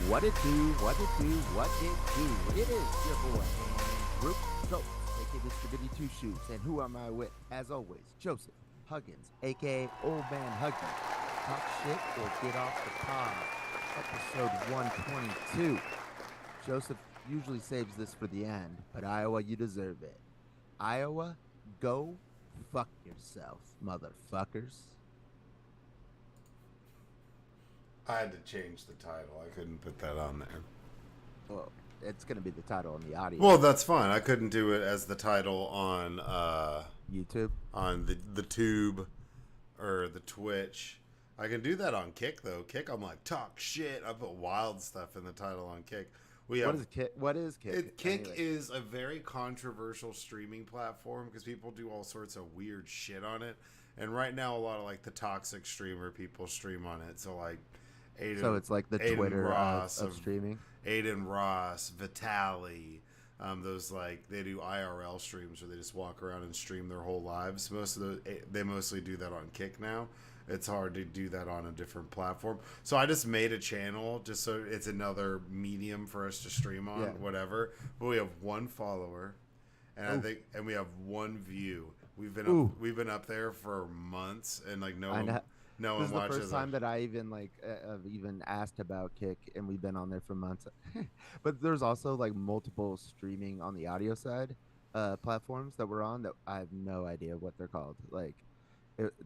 What it do, what it do, what it do. It is your boy, Group Schultz, aka Mr. Goody Two Shoes. And who am I with? As always, Joseph Huggins, aka Old Man Huggie. Talk shit or get off the pod. Episode 122. Joseph usually saves this for the end, but Iowa, you deserve it. Iowa, go fuck yourself, motherfuckers. I had to change the title. I couldn't put that on there. Well, it's going to be the title on the audio. Well, that's fine. I couldn't do it as the title on YouTube. on the tube or the Twitch. I can do that on Kick though. Kick, I'm like talk shit. I put wild stuff in the title on Kick. What is Kick? What is Kick? Kick is a very controversial streaming platform because people do all sorts of weird shit on it. And right now, a lot of like the toxic streamer people stream on it. So like, it's like the Aiden Twitter Ross of streaming. Aiden Ross, Vitaly, those like they do IRL streams where they just walk around and stream their whole lives. They mostly do that on Kick now. It's hard to do that on a different platform. So I just made a channel just so it's another medium for us to stream on, whatever. But we have one follower, and we have one view. We've been up there for months, and like no one watches. This is the first time that I even have even asked about Kick, and we've been on there for months. But there's also like multiple streaming on the audio side platforms that we're on that I have no idea what they're called.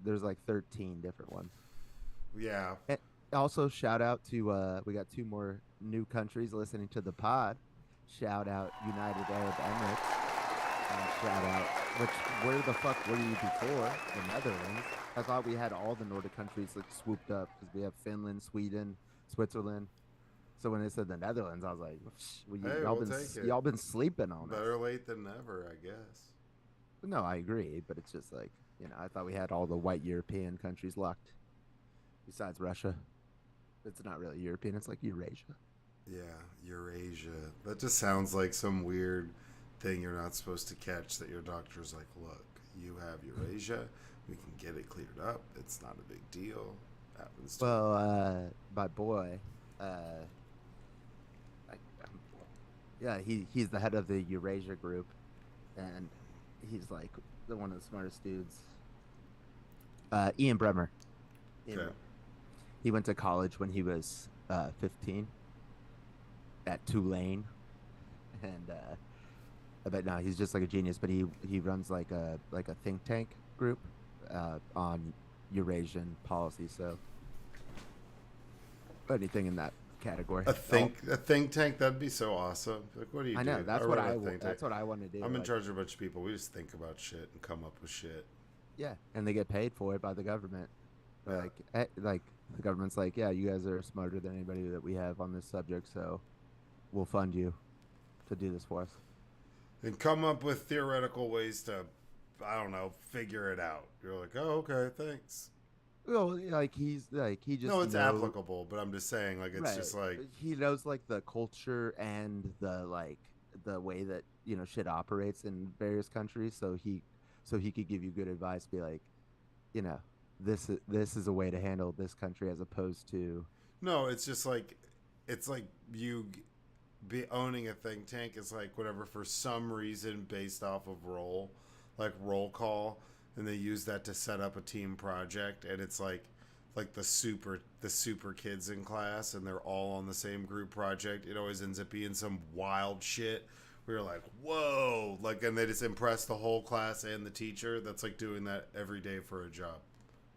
There's like 13 different ones. Yeah. And also, shout out to we got two more new countries listening to the pod. Shout out United Arab Emirates. Shout out, where the fuck were you before? The Netherlands. I thought we had all the Nordic countries like swooped up because we have Finland, Sweden, Switzerland. So when they said the Netherlands, I was like, y'all been sleeping on us. Better late than never, I guess. No, I agree, but it's just like, I thought we had all the white European countries locked. Besides Russia, it's not really European; it's like Eurasia. Yeah, Eurasia. That just sounds like some weird thing you're not supposed to catch. That your doctor's like, look, you have Eurasia. We can get it cleared up. It's not a big deal. Happens to my boy, he's the head of the Eurasia group, and he's like one of the smartest dudes. Ian Bremmer. Okay. He went to college when he was 15 at Tulane, and but no, he's just like a genius. But he runs like a think tank group on Eurasian policy. So anything in that category. A think tank, that'd be so awesome. Like, what do you do? I know that's what I want to do. I'm in charge of a bunch of people. We just think about shit and come up with shit. Yeah, and they get paid for it by the government. Yeah. Like the government's like, yeah, you guys are smarter than anybody that we have on this subject, so we'll fund you to do this for us. And come up with theoretical ways to, I don't know, figure it out. You're like, oh, okay, thanks. Well, he just no, it's applicable, but I'm just saying, like, it's just like he knows like the culture and the way that shit operates in various countries, so he could give you good advice, be like, this is a way to handle this country as opposed to. No, it's just like you be owning a think tank is like whatever, for some reason based off of roll call, and they use that to set up a team project, and it's like the super kids in class, and they're all on the same group project. It always ends up being some wild shit. We were like, whoa, and they just impress the whole class and the teacher that's like doing that every day for a job.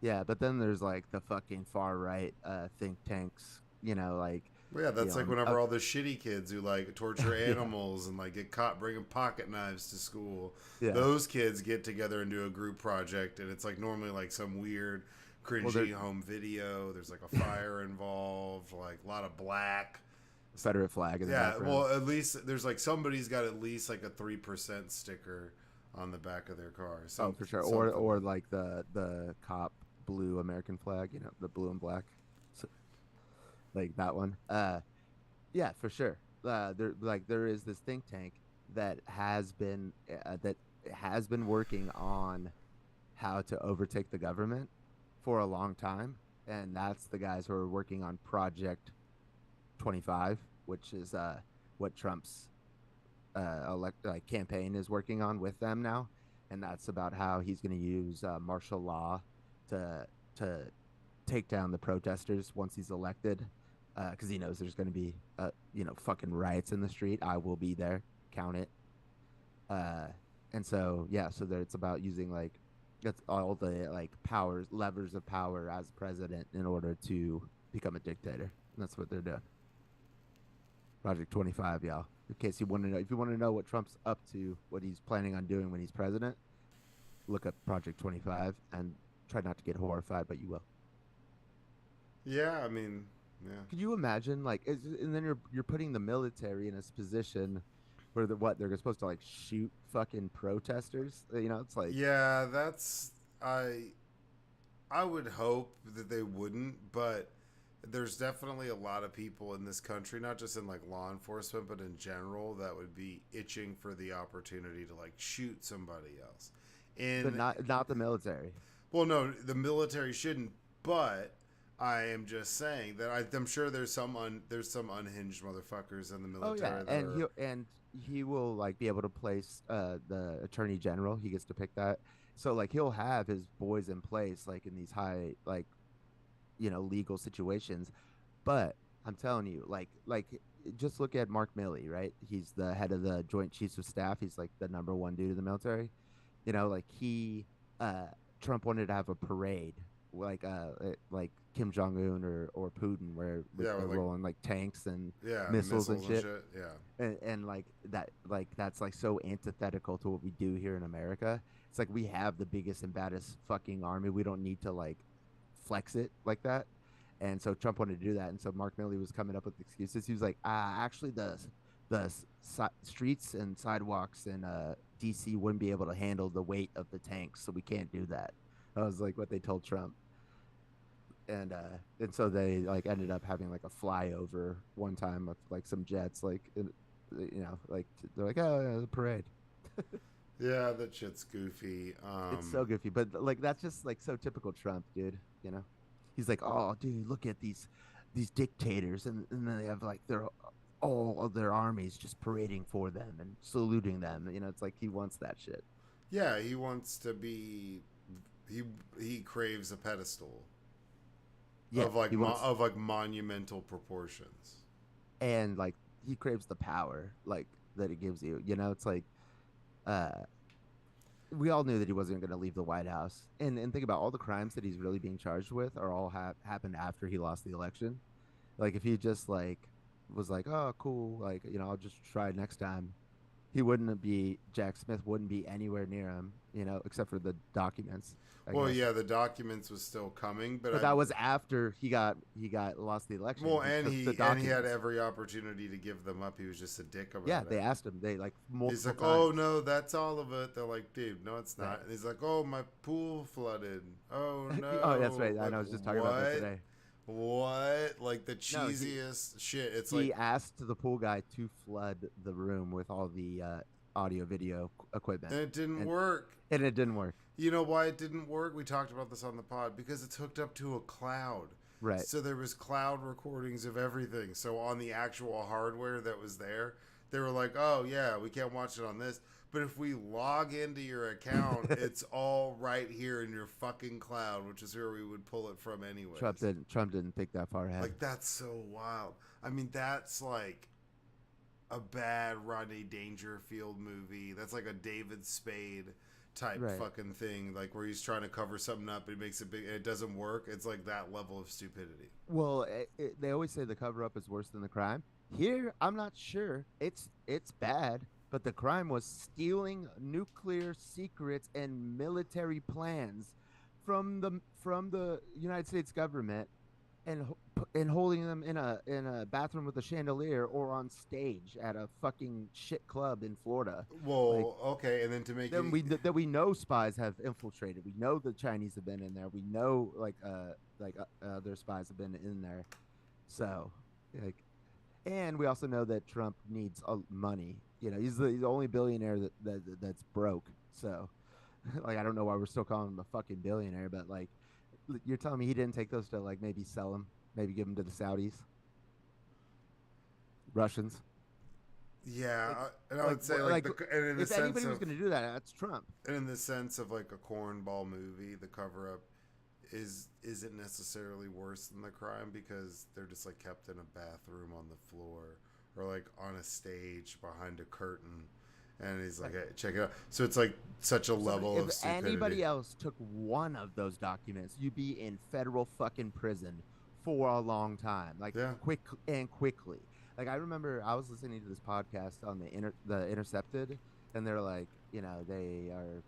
Yeah, but then there's like the fucking far right think tanks, Well, yeah, that's like whenever all the shitty kids who like torture animals and like get caught bringing pocket knives to school, those kids get together and do a group project, and it's like normally like some weird cringy home video. There's like a fire involved, like a lot of black. Confederate flag in the background. Well, at least there's like somebody's got at least like a 3% sticker on the back of their car. For sure. Or like the cop blue American flag, the blue and black. So, like that one. Yeah, for sure. There is this think tank that has been working on how to overtake the government for a long time, and that's the guys who are working on Project 25, which is what Trump's campaign is working on with them now, and that's about how he's going to use martial law to to take down the protesters once he's elected, because he knows there's going to be fucking riots in the street. I will be there. Count it. Uh, and so yeah, so there, it's about using like that's all the like powers levers of power as president in order to become a dictator. And that's what they're doing. Project 25, y'all. In case you want to know, if you want to know what Trump's up to, what he's planning on doing when he's president, look up Project 25 and try not to get horrified, but you will. Yeah, I mean, yeah. Could you imagine, like, and then you're putting the military in this position where they're supposed to like shoot fucking protesters? It's like, Yeah, that's I would hope that they wouldn't, but there's definitely a lot of people in this country, not just in like law enforcement, but in general, that would be itching for the opportunity to like shoot somebody else. but And not the military. well, no, the military shouldn't, but I am just saying that I'm sure there's some unhinged motherfuckers in the Oh yeah, military that and are. he will like be able to place the attorney general. He gets to pick that. So like he'll have his boys in place like in these high like legal situations. But I'm telling you, like just look at Mark Milley, right? He's the head of the Joint Chiefs of Staff. He's like the number one dude in the military. Like he Trump wanted to have a parade like Kim Jong Un or Putin, where Yeah, they're with like, rolling like tanks and yeah, missiles and shit, Yeah. and like that's like so antithetical to what we do here in America. It's like we have the biggest and baddest fucking army. We don't need to like flex it like that. And so Trump wanted to do that, and so Mark Milley was coming up with excuses. He was like, actually, the streets and sidewalks in DC wouldn't be able to handle the weight of the tanks, so we can't do that. That was like what they told Trump. And so they like ended up having like a flyover one time with like some jets, like like they're like, oh yeah, the parade. Yeah, that shit's goofy. It's so goofy, but like that's just like so typical Trump, dude. He's like, oh, dude, look at these dictators, and then they have like their all of their armies just parading for them and saluting them. It's like he wants that shit. Yeah, he wants to be. He he craves a pedestal Yeah, he wants, of like monumental proportions. and like he craves the power like that it gives you. It's like, uh, we all knew that he wasn't going to leave the White House, and think about all the crimes that he's really being charged with are all happened after he lost the election. Like if he just like was like, oh, cool, like I'll just try next time, he wouldn't be Jack Smith wouldn't be anywhere near him, except for the documents, I Well, guess. yeah, the documents was still coming, but But that was after he got lost the election. well, He and took the he had documents. every opportunity to give them up. He was just a dick Yeah, about they it. asked him. They like He's multiple like, "Oh times. no, that's all of it." They're like, "Dude, no, it's Right. not." And he's like, "Oh, my pool flooded. Oh Oh, that's no!" right. I Like know. I was just talking about that what? today. What? Like the No, cheesiest shit. It's he like, asked the pool guy to flood the room with all the audio video equipment, and it didn't and work. and it didn't work. You know why it didn't work? We talked about this on the pod because it's hooked up to a cloud. Right. So there was cloud recordings of everything. So on the actual hardware that was there, they were like, "Oh yeah, we can't watch it on this, but if we log into your account, it's all right here in your fucking cloud, which is where we would pull it from anyways." Trump didn't think that far ahead. Like that's so wild. I mean, that's like a bad Rodney Dangerfield movie. That's like a David Spade type Right. fucking thing, like where he's trying to cover something up, but he makes it big and it doesn't work. It's like that level of stupidity. Well, they always say the cover up is worse than the crime. Here, I'm not sure. It's bad, but the crime was stealing nuclear secrets and military plans from the United States government and holding them in a bathroom with a chandelier or on stage at a fucking shit club in Florida. Like Well, okay, and then to make then it, we know spies have infiltrated. We know the Chinese have been in there. We know other spies have been in there. So like, and we also know that Trump needs money. He's the only billionaire that's broke. So like I don't know why we're still calling him a fucking billionaire, but like you're telling me he didn't take those to like maybe sell them, maybe give them to the Saudis. Russians. Yeah, Like, and I would say like the and in the if sense anybody was of going to do that, that's Trump. and in the sense of like a cornball movie, the cover up isn't necessarily worse than the crime because they're just like kept in a bathroom on the floor or like on a stage behind a curtain, and he's like, hey, check it out. So it's like such a level of If stupidity. anybody else took one of those documents, you'd be in federal fucking prison for a long time, like Yeah. quickly. Like I remember I was listening to this podcast on the Intercepted, and they're like, they are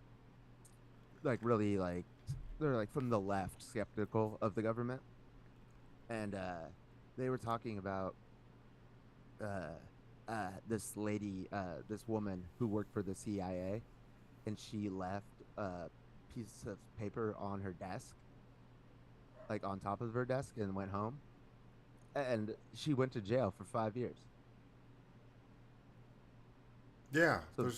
like really like they're like from the left skeptical of the government, and they were talking about this lady, this woman who worked for the CIA, and she left a piece of paper on her desk, like on top of her desk, and went home, and she went to jail for 5 years. Yeah, So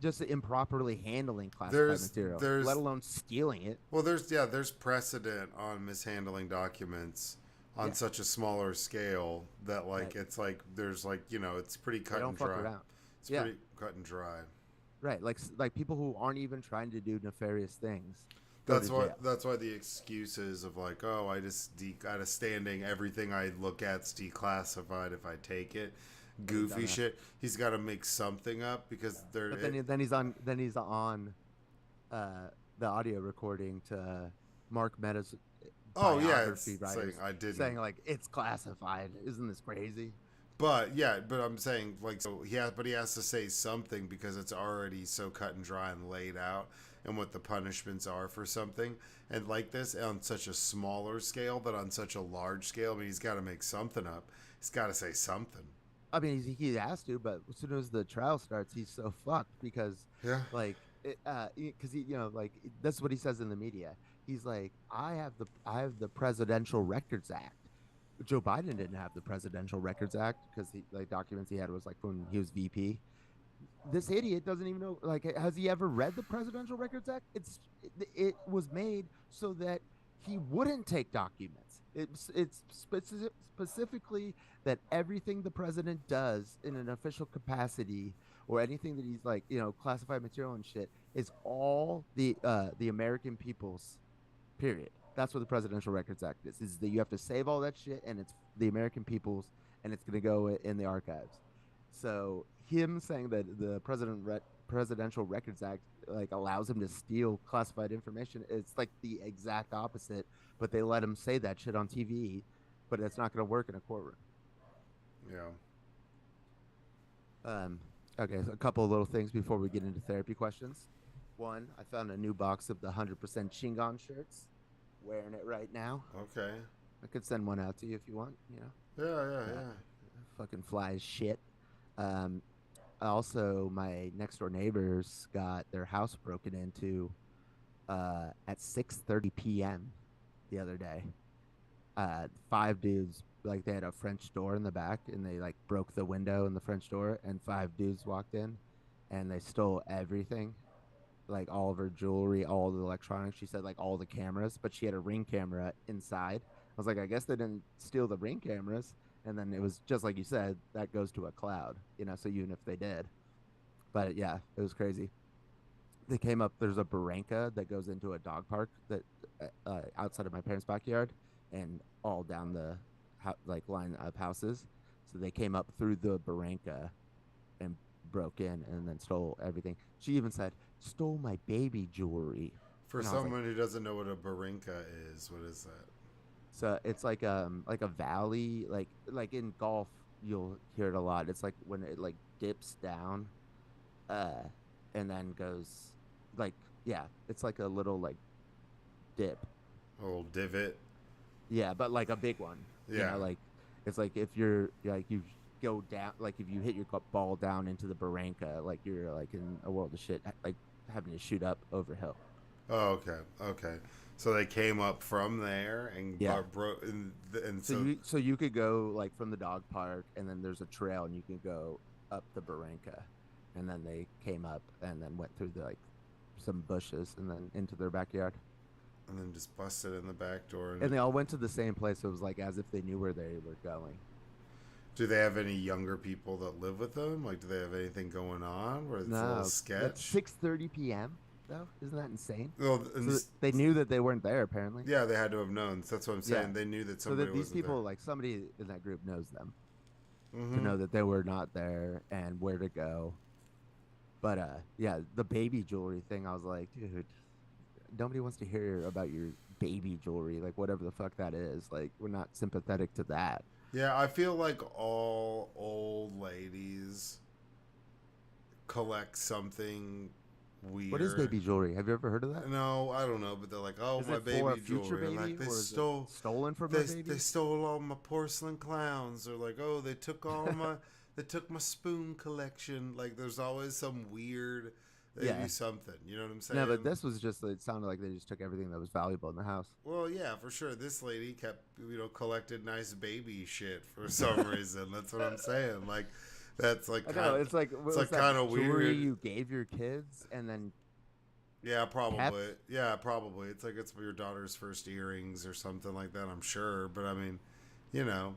just improperly handling classified material, let alone stealing it. Well, there's precedent on mishandling documents on such a smaller scale that like Right. it's like there's like it's pretty They cut don't and fuck dry. around. It's Yeah, pretty cut and dry. right. Like people who aren't even trying to do nefarious things go to jail. That's why the excuses of like, oh, I just got a standing, everything I look at's declassified if I take it, goofy shit. He's got to make something up because they're. But then he's on the audio recording to Mark Meadows' Oh yeah, biography writers saying I didn't. saying like it's classified. Isn't this crazy? But I'm saying like so but he has to say something because it's already so cut and dry and laid out and what the punishments are for something. And like this on such a smaller scale, but on such a large scale, I mean he's got to make something up. He's got to say something. I mean, he has to, but as soon as the trial starts, he's so fucked because, Yeah. like, because like that's what he says in the media. He's like, I have the Presidential Records Act. Joe Biden didn't have the Presidential Records Act because like documents he had was like when he was VP. This idiot doesn't even know. Like, has he ever read the Presidential Records Act? It was made so that he wouldn't take documents. It's specifically that everything the president does in an official capacity or anything that he's like classified material and shit is all the American people's. Period. That's what the Presidential Records Act is that you have to save all that shit and it's the American people's and it's going to go in the archives. So him saying that the Presidential Records Act like allows him to steal classified information, it's like the exact opposite, but they let him say that shit on TV, but it's not going to work in a courtroom. Yeah. Okay, so a couple of little things before we get into therapy questions. One, I found a new box of the 100% Shingon shirts. Wearing it right now. Okay. I could send one out to you if you want. Yeah. Fucking fly as shit. Also, my next door neighbors got their house broken into at 6:30 p.m. the other day. 5 dudes, like they had a French door in the back, and they like broke the window in the French door, and 5 dudes walked in, and they stole everything. Like all of her jewelry, all the electronics. She said like all the cameras, but she had a Ring camera inside. I was like, I guess they didn't steal the Ring cameras. And then it was just like you said, that goes to a cloud, so even if they did. But yeah, it was crazy. They came up, there's a barranca that goes into a dog park that outside of my parents' backyard and all down the like line of houses. So they came up through the barranca and broke in and then stole everything. She even said, stole my baby jewelry. For someone who doesn't know what a barranca is, what is that? So it's like a valley, like in golf you'll hear it a lot. It's like when it like dips down, and then goes like it's like a little like dip. A little divot. Yeah, but like a big one. Yeah. Like it's like if you're like you go down, like if you hit your ball down into the barranca, like you're like in a world of shit, like having to shoot up over hill. Oh, okay. So they came up from there and broke, and so you could go like from the dog park, and then there's a trail, and you can go up the barranca, and then they came up and then went through like some bushes and then into their backyard. And then just busted in the back door. And they all went to the same place. So it was like as if they knew where they were going. Do they have any younger people that live with them? Like, do they have anything going on where it's a little No, that's sketch? 6:30 p.m. though. Isn't that insane? Well, and So they knew that they weren't there apparently. yeah, they had to have known. That's what I'm Yeah. saying. They knew that So somebody that these wasn't there. people, like somebody in that group, knows them to Mm-hmm. know that they were not there and where to go. But yeah, the baby jewelry thing, I was like, dude, nobody wants to hear about your baby jewelry, like whatever the fuck that is. Like, we're not sympathetic to that. Yeah, I feel like all old ladies collect something What is weird. baby jewelry? Have you ever heard of that? No, I don't know, but they're like, "Oh, Is my it for a baby future jewelry." And baby, like or is it stolen from a they baby? stole all my porcelain clowns, or like, "Oh, they took all my they took my spoon collection." Like, there's always some weird. They do Yeah. something. You know what I'm No, but saying? this was just, it sounded like they just took everything that was valuable in the house. Well, yeah, for sure. This lady kept, collected nice baby shit for some reason. That's what I'm saying. Like, that's like I know. kind. It's like, what It's was like that kind of jewelry weird. you gave your kids and then Yeah, probably. kept? Yeah, probably. It's like it's your daughter's first earrings or something like that. I'm sure, but I mean, you know,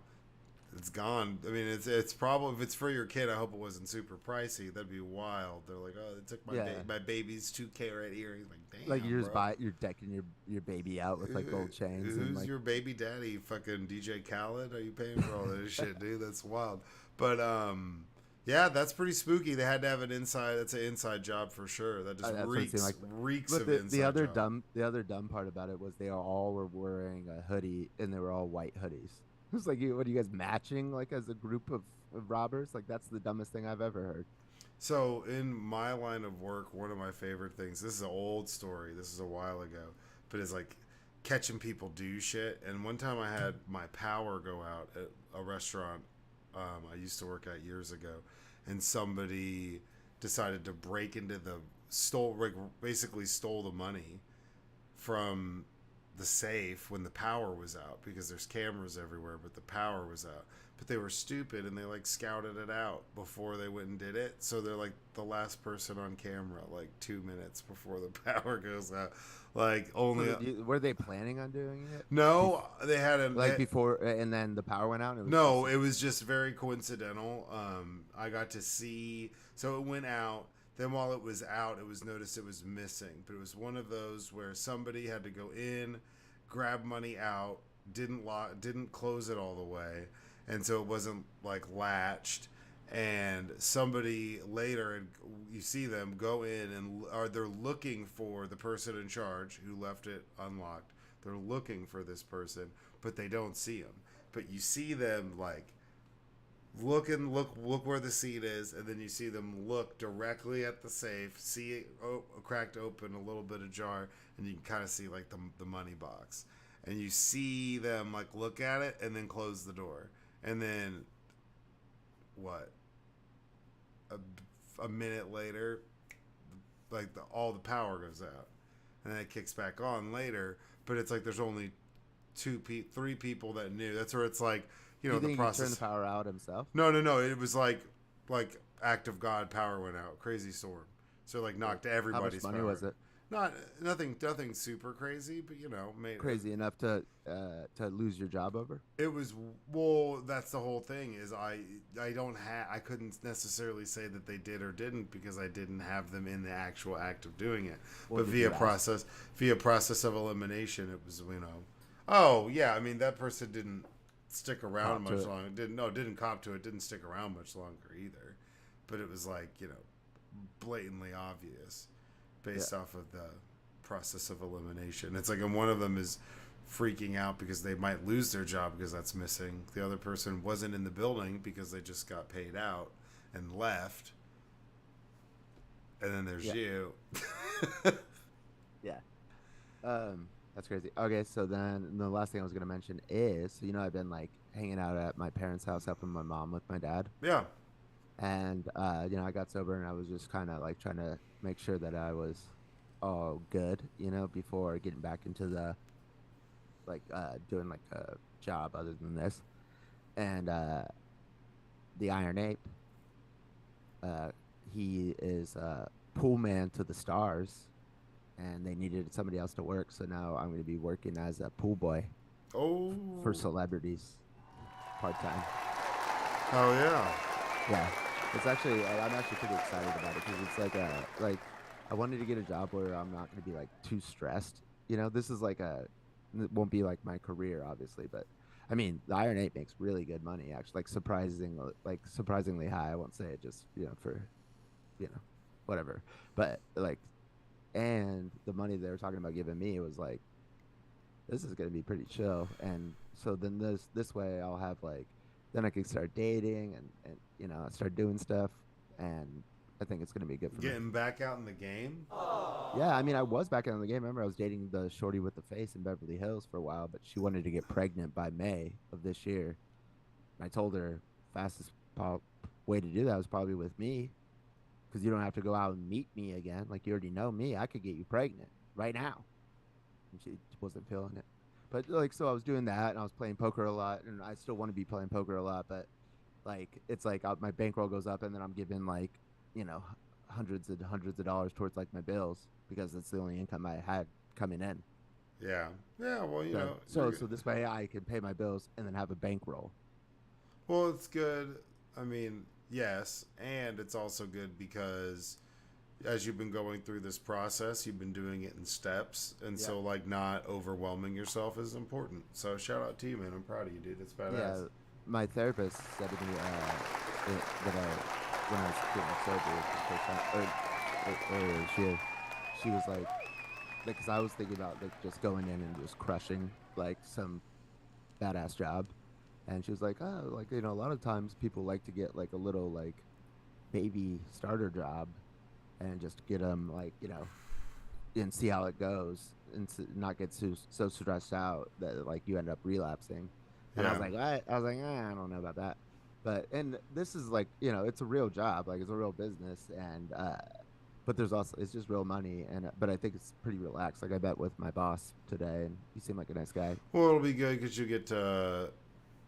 it's gone. I mean, it's probably if it's for your kid. I hope it wasn't super pricey. That'd be wild. They're like, oh, they took Yeah. my baby's 2 carat earrings. Like, damn, Like you're just bro. you're decking your baby out with like gold chains and Who's like, your baby daddy? Fucking DJ Khaled? Are you paying for all this shit, dude? That's wild. But yeah, that's pretty spooky. They had to have an inside. That's an inside job for sure. That just that's what it seemed like. reeks But of inside job. the other dumb part about it was they all were wearing a hoodie and they were all white hoodies. It was like, what are you guys matching like as a group of robbers? Like that's the dumbest thing I've ever heard. So in my line of work, one of my favorite things. This is an old story. This is a while ago, but it's like catching people do shit. And one time I had my power go out at a restaurant I used to work at years ago, and somebody decided to break into the stole like basically stole the money from the safe when the power was out because there's cameras everywhere, but the power was out. But they were stupid and they like scouted it out before they went and did it. So they're like the last person on camera, like 2 minutes before the power goes out. Like only. So were they planning on doing it? No, they had a Like before, and then the power went out. And it was no, it was just very coincidental. I got to see, so it went out. Then while it was out, it was noticed it was missing. But it was one of those where somebody had to go in, grab money out, didn't close it all the way, and so it wasn't like latched. And somebody later, and you see them go in and they're looking for the person in charge who left it unlocked. They're looking for this person, but they don't see him. But you see them like look where the seat is, and then you see them look directly at the safe, see it cracked open, a little bit ajar, and you can kind of see like the money box, and you see them like look at it and then close the door, and then what? A minute later, like all the power goes out, and then it kicks back on later. But it's like there's only three people that knew. That's where it's like, Do you the think process. he turned the power out himself? No. It was like act of God, power went out, crazy storm. So like knocked everybody's How much money power. was it? Nothing super crazy, but made Crazy enough to lose your job over? it was well. That's the whole thing. Is I couldn't necessarily say that they did or didn't because I didn't have them in the actual act of doing it. Well, But did you ask? via process of elimination, it was Oh yeah, I mean that person didn't stick around Cop to much it. longer. Didn't cop to it. Didn't stick around much longer either. But it was like blatantly obvious based off of the process of elimination. It's like, and one of them is freaking out because they might lose their job because that's missing. The other person wasn't in the building because they just got paid out and left. And then there's Yeah. you. Yeah. That's crazy. Okay, so then the last thing I was gonna mention is, so, I've been like hanging out at my parents' house helping my mom with my dad, Yeah. and I got sober and I was just kind of like trying to make sure that I was all good, before getting back into the like doing like a job other than this, and the Iron Ape, he is pool man to the stars, and they needed somebody else to work, so now I'm going to be working as a pool boy Oh. for celebrities part time. Oh yeah. Yeah, it's actually I'm actually pretty excited about it because it's like I wanted to get a job where I'm not going to be like too stressed. This is like it won't be like my career obviously, but I mean the Iron 8 makes really good money actually, like surprisingly high. I won't say it just for you know whatever, but like and the money they were talking about giving me was like this is going to be pretty chill. And so then this way I'll have like then I can start dating and start doing stuff, and I think it's going to be good for me. Getting back out in the game. Yeah, I mean I was back in the game. Remember I was dating the shorty with the face in Beverly Hills for a while, but she wanted to get pregnant by May of this year. And I told her fastest way to do that was probably with me because you don't have to go out and meet me again. Like you already know me. I could get you pregnant right now. And she wasn't feeling it. But like, so I was doing that, and I was playing poker a lot, and I still want to be playing poker a lot. But like, it's like my bankroll goes up, and then I'm giving like, you know, hundreds of dollars towards like my bills because that's the only income I had coming in. Yeah. Yeah. Well, So so this way I can pay my bills and then have a bankroll. well, it's good. I mean, yes, and it's also good because as you've been going through this process, you've been doing it in steps, and Yeah. so like not overwhelming yourself is important. So shout out to you, man. I'm proud of you, dude. It's badass. Yeah, my therapist said to me that when I was getting surgery the first time, or earlier this year, she was like, because I was thinking about like just going in and just crushing like some badass job, and she was like, oh, like a lot of times people like to get like a little like baby starter job and just get them like and see how it goes and not get so stressed out that like you end up relapsing. And I was Yeah. like, what? I was like, I don't know about that. But and this is like it's a real job, like it's a real business, and but there's also it's just real money, and but I think it's pretty relaxed. Like I bet with my boss today, and he seemed like a nice guy. Well, it'll be good because you get to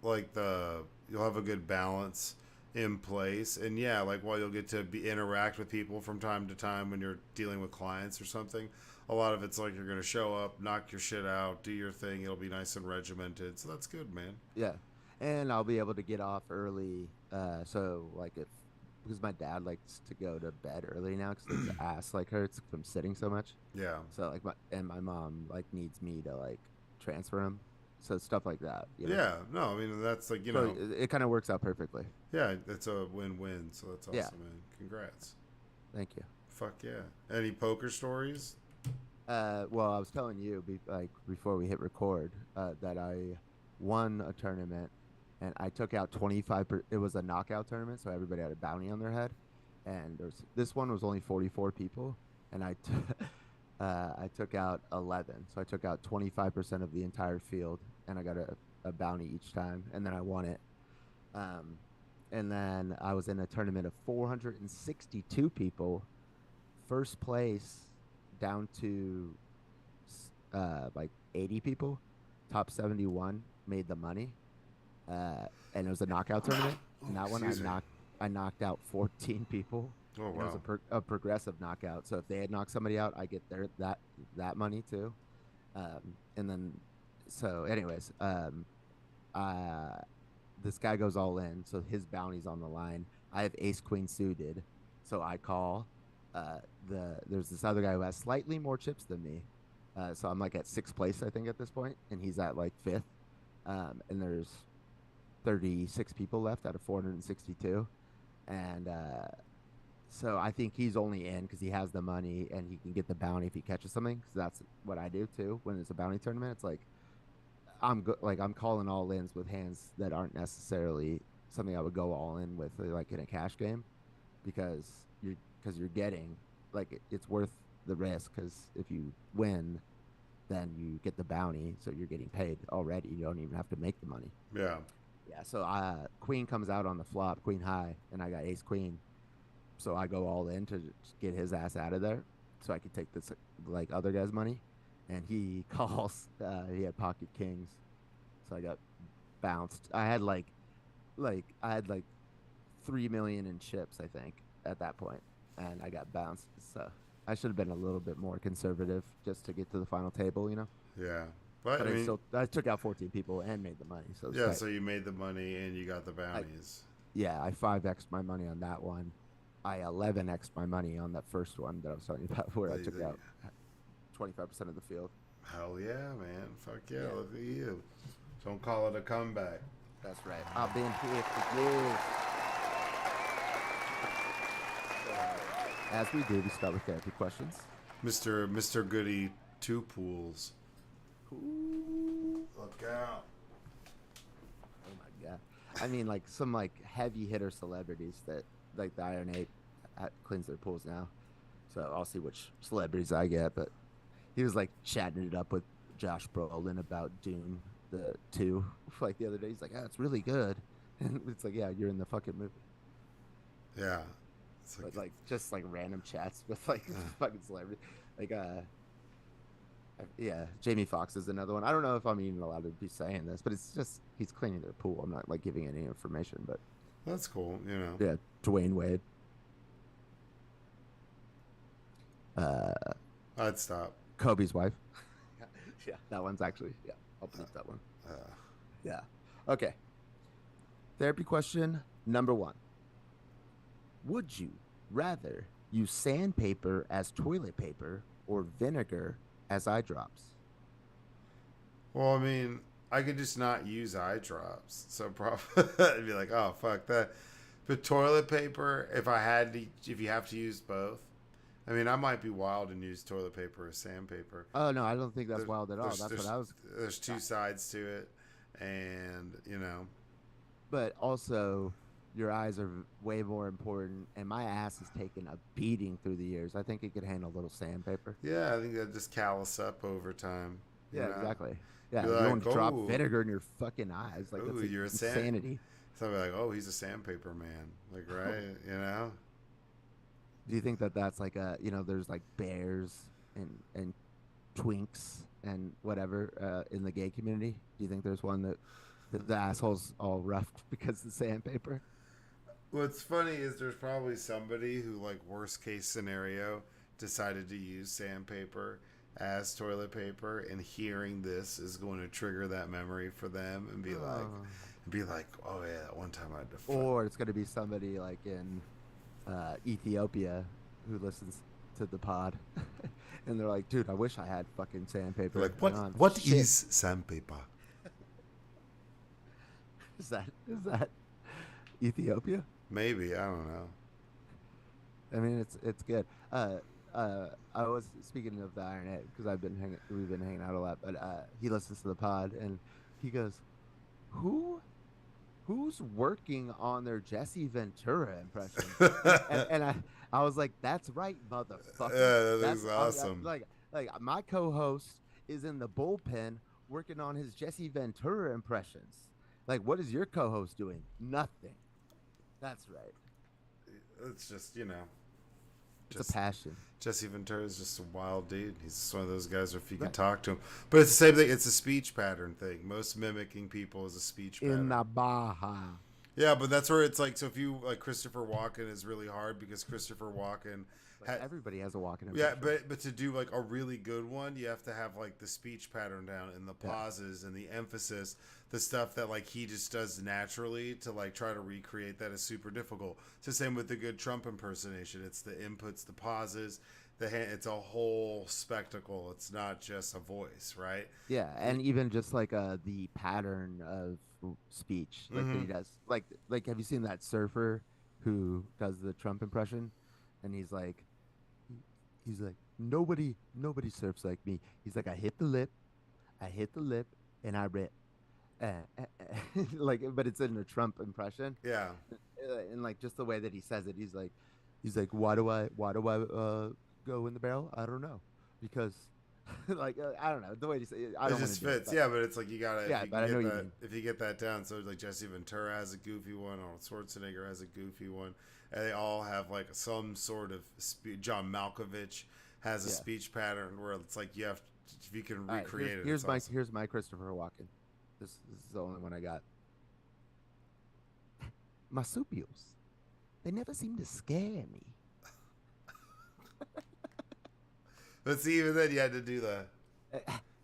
like you'll have a good balance in place, and yeah, like while you'll get to interact with people from time to time when you're dealing with clients or something. A lot of it's like you're gonna show up, knock your shit out, do your thing. It'll be nice and regimented, so that's good, man. Yeah, and I'll be able to get off early. So like if because my dad likes to go to bed early now because his ass like hurts from sitting so much. Yeah, So like my mom like needs me to like transfer him. So stuff like that. yeah. No, I mean that's like So it kind of works out perfectly. yeah, it's a win-win. So that's Yeah. awesome, man. Congrats. Thank you. Fuck yeah. Any poker stories? Well, I was telling you like before we hit record that I won a tournament and I took out 25. It was a knockout tournament, so everybody had a bounty on their head, and this one was only 44 people, and I took out 11, so I took out 25% of the entire field, and I got a bounty each time, and then I won it. Um, and then I was in a tournament of 462 people, first place down to like 80 people, top 71 made the money, and it was a knockout tournament. And that one Excuse me. I knocked out 14 people, Oh and it was wow. a progressive knockout. So if they had knocked somebody out, I get that money too. And then so anyways, uh, this guy goes all in, so his bounty's on the line. I have ace queen suited, so I call. There's this other guy who has slightly more chips than me, so I'm like at sixth place I think at this point, and he's at like fifth. And there's 36 people left out of 462, and so I think he's only in because he has the money and he can get the bounty if he catches something. Because that's what I do too when it's a bounty tournament. It's like like I'm calling all ins with hands that aren't necessarily something I would go all in with like in a cash game because you're getting like it's worth the risk because if you win then you get the bounty, so you're getting paid already. You don't even have to make the money. Yeah. Yeah, so queen comes out on the flop, queen high, and I got ace queen, so I go all in to just get his ass out of there so I could take this like other guy's money, and he calls. He had pocket kings, so I got bounced. I had like 3 million in chips, I think, at that point, and I got bounced. So I should have been a little bit more conservative just to get to the final table. Yeah. But But I mean, I took out 14 people and made the money, so it's yeah. tight. So you made the money and you got the I bounties. Yeah, I 5x my money on that one. I 11x my money on that first one that I was telling you about, where I took They, out 25% of the field. hell yeah, man. Fuck yeah, Yeah, look at you. Don't call it a comeback. that's right. I've been here for years. As we do, we start with therapy questions. Mr. Goody Two Pools. Ooh. Look out. Oh my god! I mean, like some like heavy hitter celebrities that like the Iron Eight cleans their pools now. So I'll see which celebrities I get. But he was like chatting it up with Josh Brolin about Dune the two like the other day. He's like, "Yeah, it's really good," and it's like, "Yeah, you're in the fucking movie." Yeah. It's like, But like just like random chats with like fucking celebrity, like yeah, Jamie Foxx is another one. I don't know if I'm even allowed to be saying this, but it's just he's cleaning their pool. I'm not like giving any information, but that's cool, you know. yeah, Dwayne Wade. Uh, I'd stop. Kobe's wife. Yeah, that one's actually, yeah, I'll bleep that one. Uh, Yeah. Okay. Therapy question number one. Would you rather use sandpaper as toilet paper or vinegar as eye drops? well, I mean, I could just not use eye drops. So probably I'd be like, oh, fuck that. But toilet paper, if you have to use both, I mean, I might be wild and use toilet paper or sandpaper. Oh no, I don't think that's There, wild at all. That's what I was. there's two sides to it, and you know, But also, your eyes are way more important, and my ass has taken a beating through the years. I think it could handle a little sandpaper. yeah, I think that just callous up over time. You Yeah, know, exactly. Yeah, you're you don't like, drop oh, vinegar in your fucking eyes. Like oh, that's you're a sand. insanity. Somebody like, oh, he's a sandpaper man, like right, you know. Do you think that that's like a there's like bears and twinks and whatever in the gay community? Do you think there's one that the asshole's all roughed because of sandpaper? What's funny is there's probably somebody who, like, worst case scenario, decided to use sandpaper as toilet paper, and hearing this is going to trigger that memory for them and Oh. be like, oh yeah, that one time I had to. Or it's gonna be somebody like in Ethiopia who listens to the pod, and they're like, "Dude, I wish I had fucking sandpaper." Like, And I'm, what shit. is sandpaper? Is that Ethiopia? Maybe I don't know. I mean, it's good. I was speaking of the Iron Head because we've been hanging out a lot, but he listens to the pod and he goes, "Who who's working on their Jesse Ventura impression?" And I was like, "That's right, Yeah, motherfucker. that That's is awesome. like my co-host is in the bullpen working on his Jesse Ventura impressions. Like, what is your co-host doing? Nothing. That's right. It's just, you know, It's a just passion. Jesse Ventura is just a wild dude. He's just one of those guys where if you can Right. talk to him. But it's the same thing. It's a speech pattern thing. Most mimicking people is a speech In pattern. the Baja. Yeah, but that's where it's like, so if you, like, Christopher Walken is really hard because Christopher Walken But everybody has a walking yeah, impression. but to do like a really good one, you have to have like the speech pattern down and the pauses and the emphasis, the stuff that like he just does naturally. To like try to recreate that is super difficult. It's the same with the good Trump impersonation. It's the inputs, the pauses, it's a whole spectacle. It's not just a voice, right? Yeah, and even just like the pattern of speech like that he Mm-hmm. does. Like have you seen that surfer who does the Trump impression? And he's like nobody surfs like me. He's like I hit the lip, and I rip. Like, but it's in a Trump impression, Yeah, and like just the way that he says it, he's like, why do I go in the barrel? I don't know, because like I don't know the way he say it. I it don't want to just do it, fits. but Yeah, but it's like you gotta yeah, but I know what you mean. if you get that down. So like Jesse Ventura has a goofy one. Arnold Schwarzenegger has a goofy one, and they all have like some sort of John Malkovich has a Yeah. speech pattern where it's like you have if you can All right, recreate it. here's It's my awesome. here's my Christopher Walken. This is the only one I got. Marsupials, they never seem to scare me. But see, even then you had to do Uh,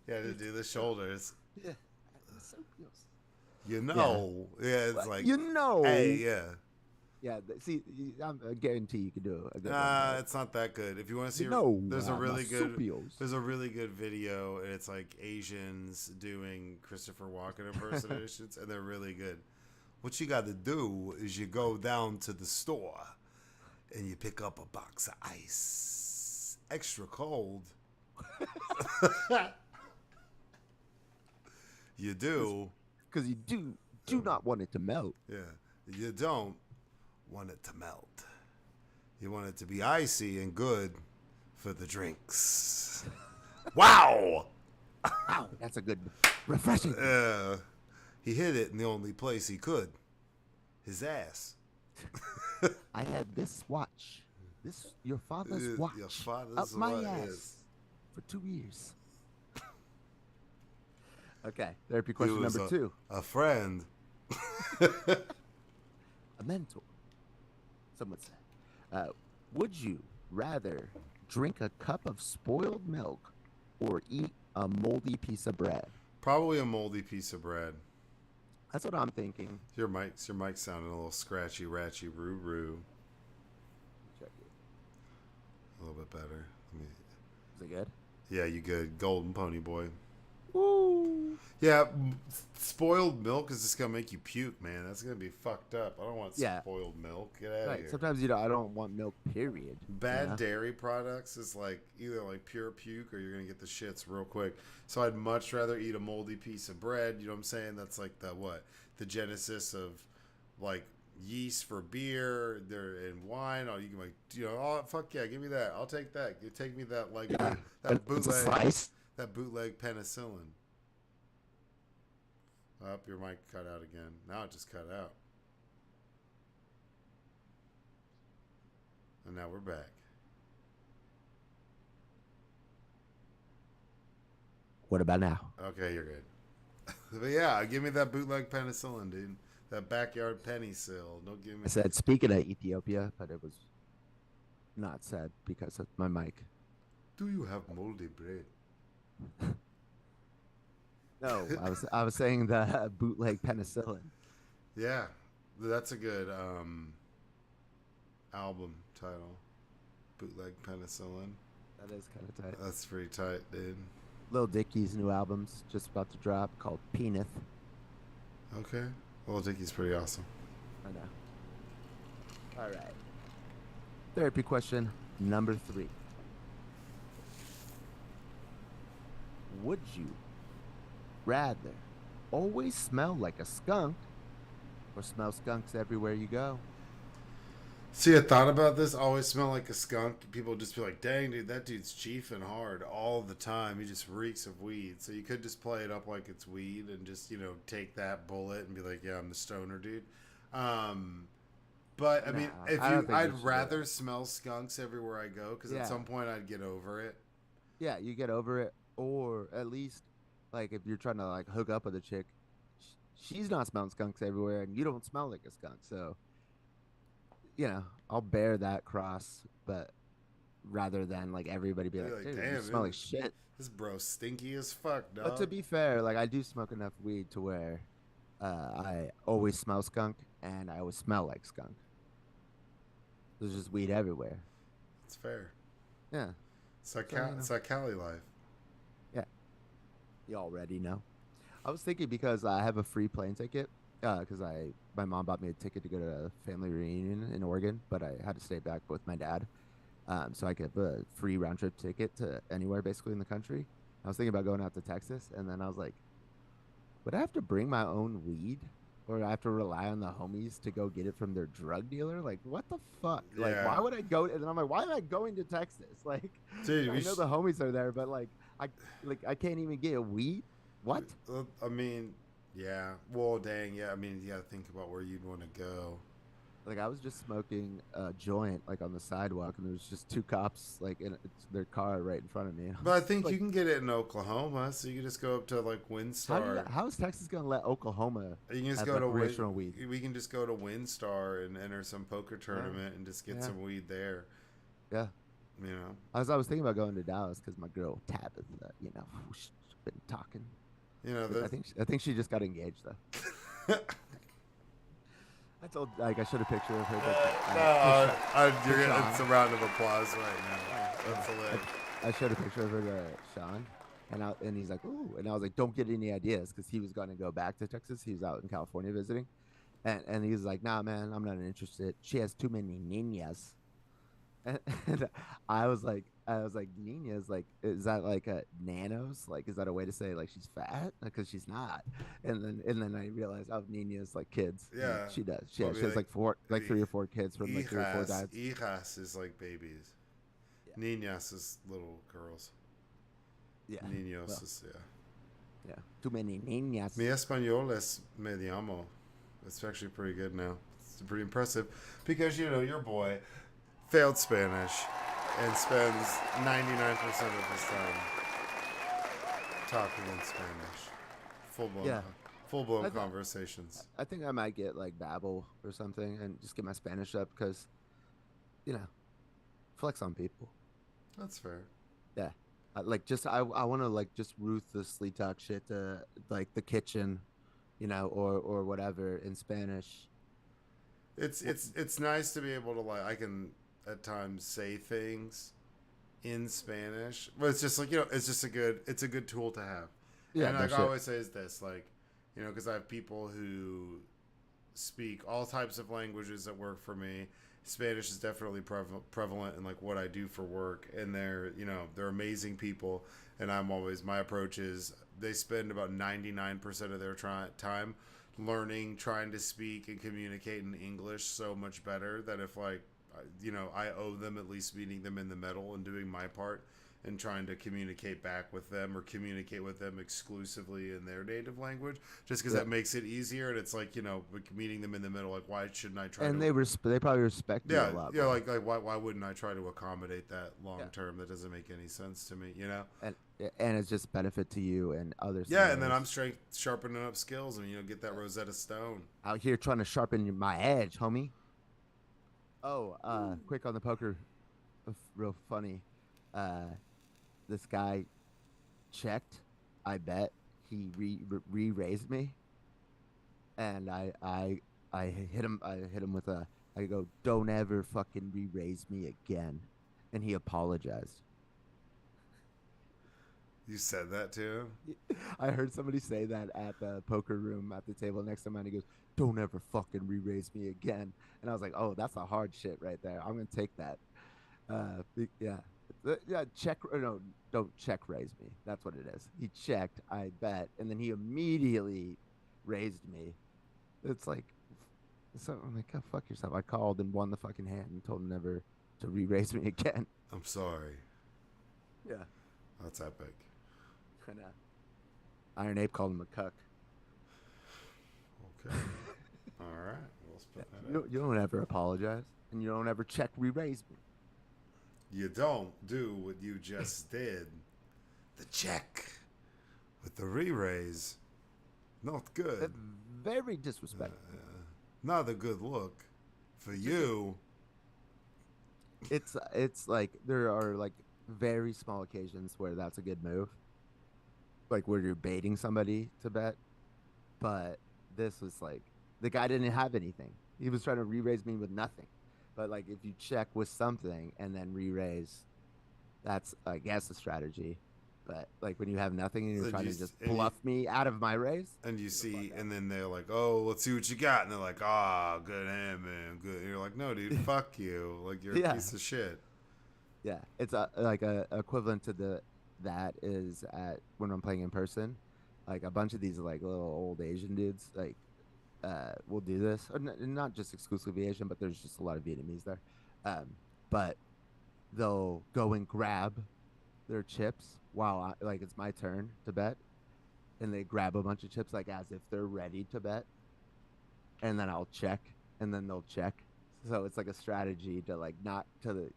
the shoulders. yeah, marsupials. You know, yeah, it's like, You know. hey, yeah. Yeah, see, I guarantee you could do a good one. Right? It's not that good. If you want to see, You know, there's a really good, marsupials. there's a really good video, and it's like Asians doing Christopher Walken impersonations, and they're really good. What you got to do is you go down to the store, and you pick up a box of ice, extra cold. You do, Because you do not want it to melt. yeah. You don't want it to melt. You want it to be icy and good for the drinks. Wow! Wow, that's a good, refreshing. He hit it in the only place he could. His ass. I had this watch. Your father's watch. Your father's up my watch, ass yes. for 2 years. Okay, therapy question He was number 2. A friend. A mentor. Some would say. Would you rather drink a cup of spoiled milk or eat a moldy piece of bread? Probably a moldy piece of bread. That's what I'm thinking. Your mic's sounding a little scratchy, ratchy, roo. Check it. A little bit better. Is it good? Yeah, you good. Golden pony boy. Woo! Yeah, spoiled milk is just gonna make you puke, man. That's gonna be fucked up. I don't want spoiled milk. Get out of here. Sometimes I don't want milk. Period. Bad dairy products is like either like pure puke or you're gonna get the shits real quick. So I'd much rather eat a moldy piece of bread. You know what I'm saying? That's like the genesis of like yeast for beer there and wine. Oh, you can oh fuck yeah, give me that. I'll take that. You take me that like that bootleg penicillin. Up, your mic cut out again. Now it just cut out. And now we're back. What about now? Okay, you're good. But yeah, give me that bootleg penicillin, dude. That backyard penicillin. Don't give me. I said, speaking of Ethiopia, but it was not said because of my mic. Do you have moldy bread? No, I was saying the bootleg penicillin. Yeah, that's a good album title. Bootleg penicillin. That is kind of tight. That's pretty tight, dude. Lil Dicky's new album's just about to drop called Peanut. Okay. Lil Dicky's pretty awesome. I know. All right. Therapy question number 3. Would you rather always smell like a skunk or smell skunks everywhere you go? See, I thought about this. Always smell like a skunk. People would just be like, dang, dude, that dude's chiefing hard all the time. He just reeks of weed. So you could just play it up like it's weed and just, take that bullet and be like, yeah, I'm the stoner dude. But, I mean, I'd rather smell skunks everywhere I go because at some point I'd get over it. Yeah, you get over it. Or at least, like, if you're trying to, like, hook up with a chick, she's not smelling skunks everywhere and you don't smell like a skunk. So, I'll bear that cross, but rather than, like, everybody be like, dude, you smell like shit. This bro stinky as fuck, dog. But to be fair, like, I do smoke enough weed to where I always smell skunk and I always smell like skunk. There's just weed everywhere. It's fair. Yeah. It's like Cali life. Yeah. You already know. I was thinking because I have a free plane ticket because my mom bought me a ticket to go to a family reunion in Oregon, but I had to stay back with my dad. So I could have a free round trip ticket to anywhere basically in the country. I was thinking about going out to Texas, and then I was like, would I have to bring my own weed? Or I have to rely on the homies to go get it from their drug dealer? Like, what the fuck? Like, why would I go? And then I'm like, why am I going to Texas? Like, dude, I know the homies are there, but I can't even get a weed. What? I mean, yeah. Well, dang, yeah. I mean, you got to think about where you'd want to go. Like, I was just smoking a joint, like, on the sidewalk, and there was just 2 cops, like, in their car right in front of me. But I think you can get it in Oklahoma, so you can just go up to, like, Windstar. How is Texas going to let Oklahoma you can just have go to recreational weed? We can just go to Windstar and enter some poker tournament and just get some weed there. Yeah. I was thinking about going to Dallas because my girl Tabitha, she's been talking. I think she just got engaged though. I told like I showed a picture of her No, to Sean. it's a round of applause right now. Yeah, That's hilarious. I showed a picture of her to Sean, and he's like, "Ooh," and I was like, "Don't get any ideas," because he was going to go back to Texas. He was out in California visiting, and he was like, "Nah, man, I'm not interested. She has too many niñas." And I was like, Nina's like, is that like a nanos? Like, is that a way to say like she's fat? Because she's not. And then I realized, oh, Nina's like kids. And Yeah. she does. Well, She has like three or four kids from like three or four hijas, dads. hijas is like babies. Yeah. Niñas is little girls. Yeah. Niños Well, is, yeah. yeah. Too many niñas. Mi español es me llamo. It's actually pretty good now. It's pretty impressive because, you know, your boy failed Spanish and spends 99% of his time talking in Spanish. Yeah. Full blown I, th- conversations. I think I might get like Babbel or something and just get my Spanish up because, you know, flex on people. That's fair. Yeah. Like just I want to like just ruthlessly talk shit to like the kitchen, you know, or whatever in Spanish. It's nice to be able to, like, I can at times say things in Spanish, but it's just like, you know, it's a good tool to have. Yeah, And no like I shit. always say is this, like, you know, because I have people who speak all types of languages that work for me. Spanish is definitely prevalent in like what I do for work, and they're, you know, they're amazing people. And my approach is they spend about 99% of their time learning, trying to speak and communicate in English so much better that if like, you know, I owe them at least meeting them in the middle and doing my part and trying to communicate back with them or communicate with them exclusively in their native language, just because Yeah. that makes it easier. And it's like, you know, meeting them in the middle, like, why shouldn't I try And to? they probably respect you a Yeah, lot yeah, more. why wouldn't I try to accommodate that long Yeah. term? That doesn't make any sense to me, you know. And it's just benefit to you and other Yeah, and then scenarios. I'm straight sharpening up skills and, you know, get that Rosetta Stone. Out here trying to sharpen my edge, homie. Oh, quick on the poker, real funny. Uh, this guy checked. I bet he re raised me, and I hit him. I hit him with a. I go, don't ever fucking re raise me again, and he apologized. You said that to him. I heard somebody say that at the poker room at the table next to mine. He goes, "Don't ever fucking re-raise me again." And I was like, "Oh, that's a hard shit right there. I'm gonna take that." Yeah, yeah. Check, no, don't check raise me. That's what it is. He checked, I bet, and then he immediately raised me. It's like, so I'm like, "Oh, fuck yourself." I called and won the fucking hand and told him never to re-raise me again. I'm sorry. Yeah, That's epic. and Iron Ape called him a cuck. Okay. All right. We'll split that out. You don't ever apologize, and you don't ever check re-raise me. You don't do what you just did. The check with the re-raise. Not good. Very disrespectful. Not a good look for you. It's like there are like very small occasions where that's a good move, like where you're baiting somebody to bet. But this was like the guy didn't have anything. He was trying to re-raise me with nothing. But like if you check with something and then re-raise, that's I guess a strategy. But like when you have nothing and you're And trying you, to just and bluff me out of my raise, and you get the see, fuck out. and then they're like, "Oh, let's see what you got," and they're like, "Ah, good hand, man, good." And you're like, "No, dude, fuck you. Like, you're a Yeah, piece of shit." yeah. It's like a equivalent to the that is at when I'm playing in person. Like a bunch of these like little old Asian dudes like will do this, or not just exclusively Asian, but there's just a lot of Vietnamese there. But they'll go and grab their chips while like it's my turn to bet, and they grab a bunch of chips like as if they're ready to bet, and then I'll check, and then they'll check. So it's like a strategy to like not to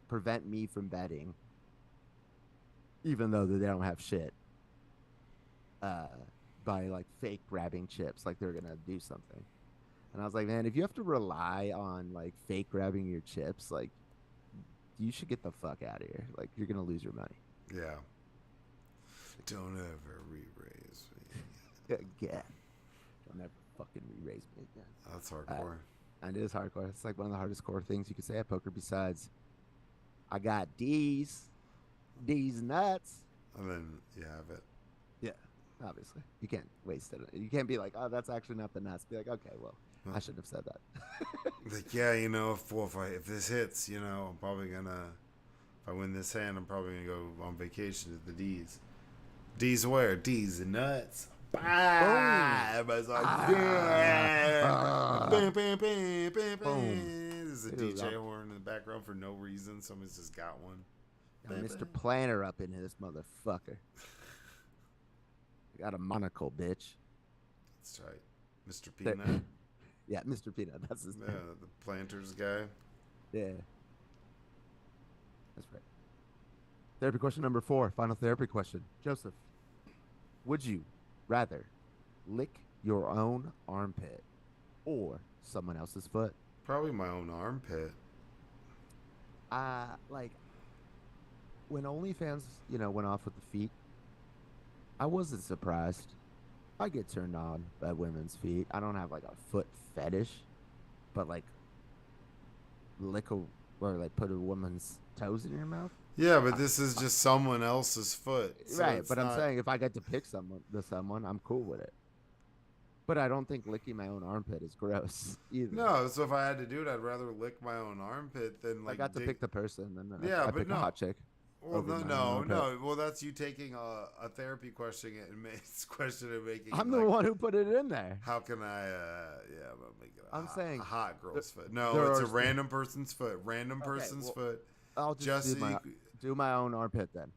prevent me from betting, even though they don't have shit. Uh, by like fake grabbing chips, like they're gonna do something. And I was like, man, if you have to rely on like fake grabbing your chips, like you should get the fuck out of here. Like you're gonna lose your money. Yeah. Don't ever re-raise me. Again. Don't ever fucking re-raise me again. That's hardcore. And it is hardcore. It's like one of the hardest core things you could say at poker. Besides, I got D's nuts. And then you have it. Yeah, obviously you can't waste it. You can't be like, oh, that's actually not the nuts. Be like, okay, well, I shouldn't have said that. Like, yeah, you know, if this hits, you know, I'm probably gonna. If I win this hand, I'm probably gonna go on vacation to the D's. D's where? D's and nuts. Everybody's like, yeah. Bam, bam, bam, bam, bam. There's a DJ horn in the background for no reason. Somebody's just got one. Got Mr. Planner up in this motherfucker. Got a monocle, bitch. That's right. Mr. Peanut. Yeah, Mr. Peanut. That's his name. Yeah, the planters guy. Yeah. That's right. Therapy question number 4. Final therapy question. Joseph, would you rather lick your own armpit or someone else's foot? Probably my own armpit. Like, when OnlyFans, went off with the feet, I wasn't surprised. I get turned on by women's feet. I don't have like a foot fetish, but like put a woman's toes in your mouth. Yeah, but this is just someone else's foot. So right, but I'm saying if I get to pick someone, I'm cool with it. But I don't think licking my own armpit is gross either. No, so if I had to do it, I'd rather lick my own armpit than like. I got to pick the person, then yeah, I but pick a hot chick. Well, no. Well, that's you taking a therapy question and making. I'm the one who put it in there. How can I? Yeah, I'm gonna make it. I'm saying a hot girl's foot. No, it's a random person's foot. Random person's foot. I'll just do my own armpit then.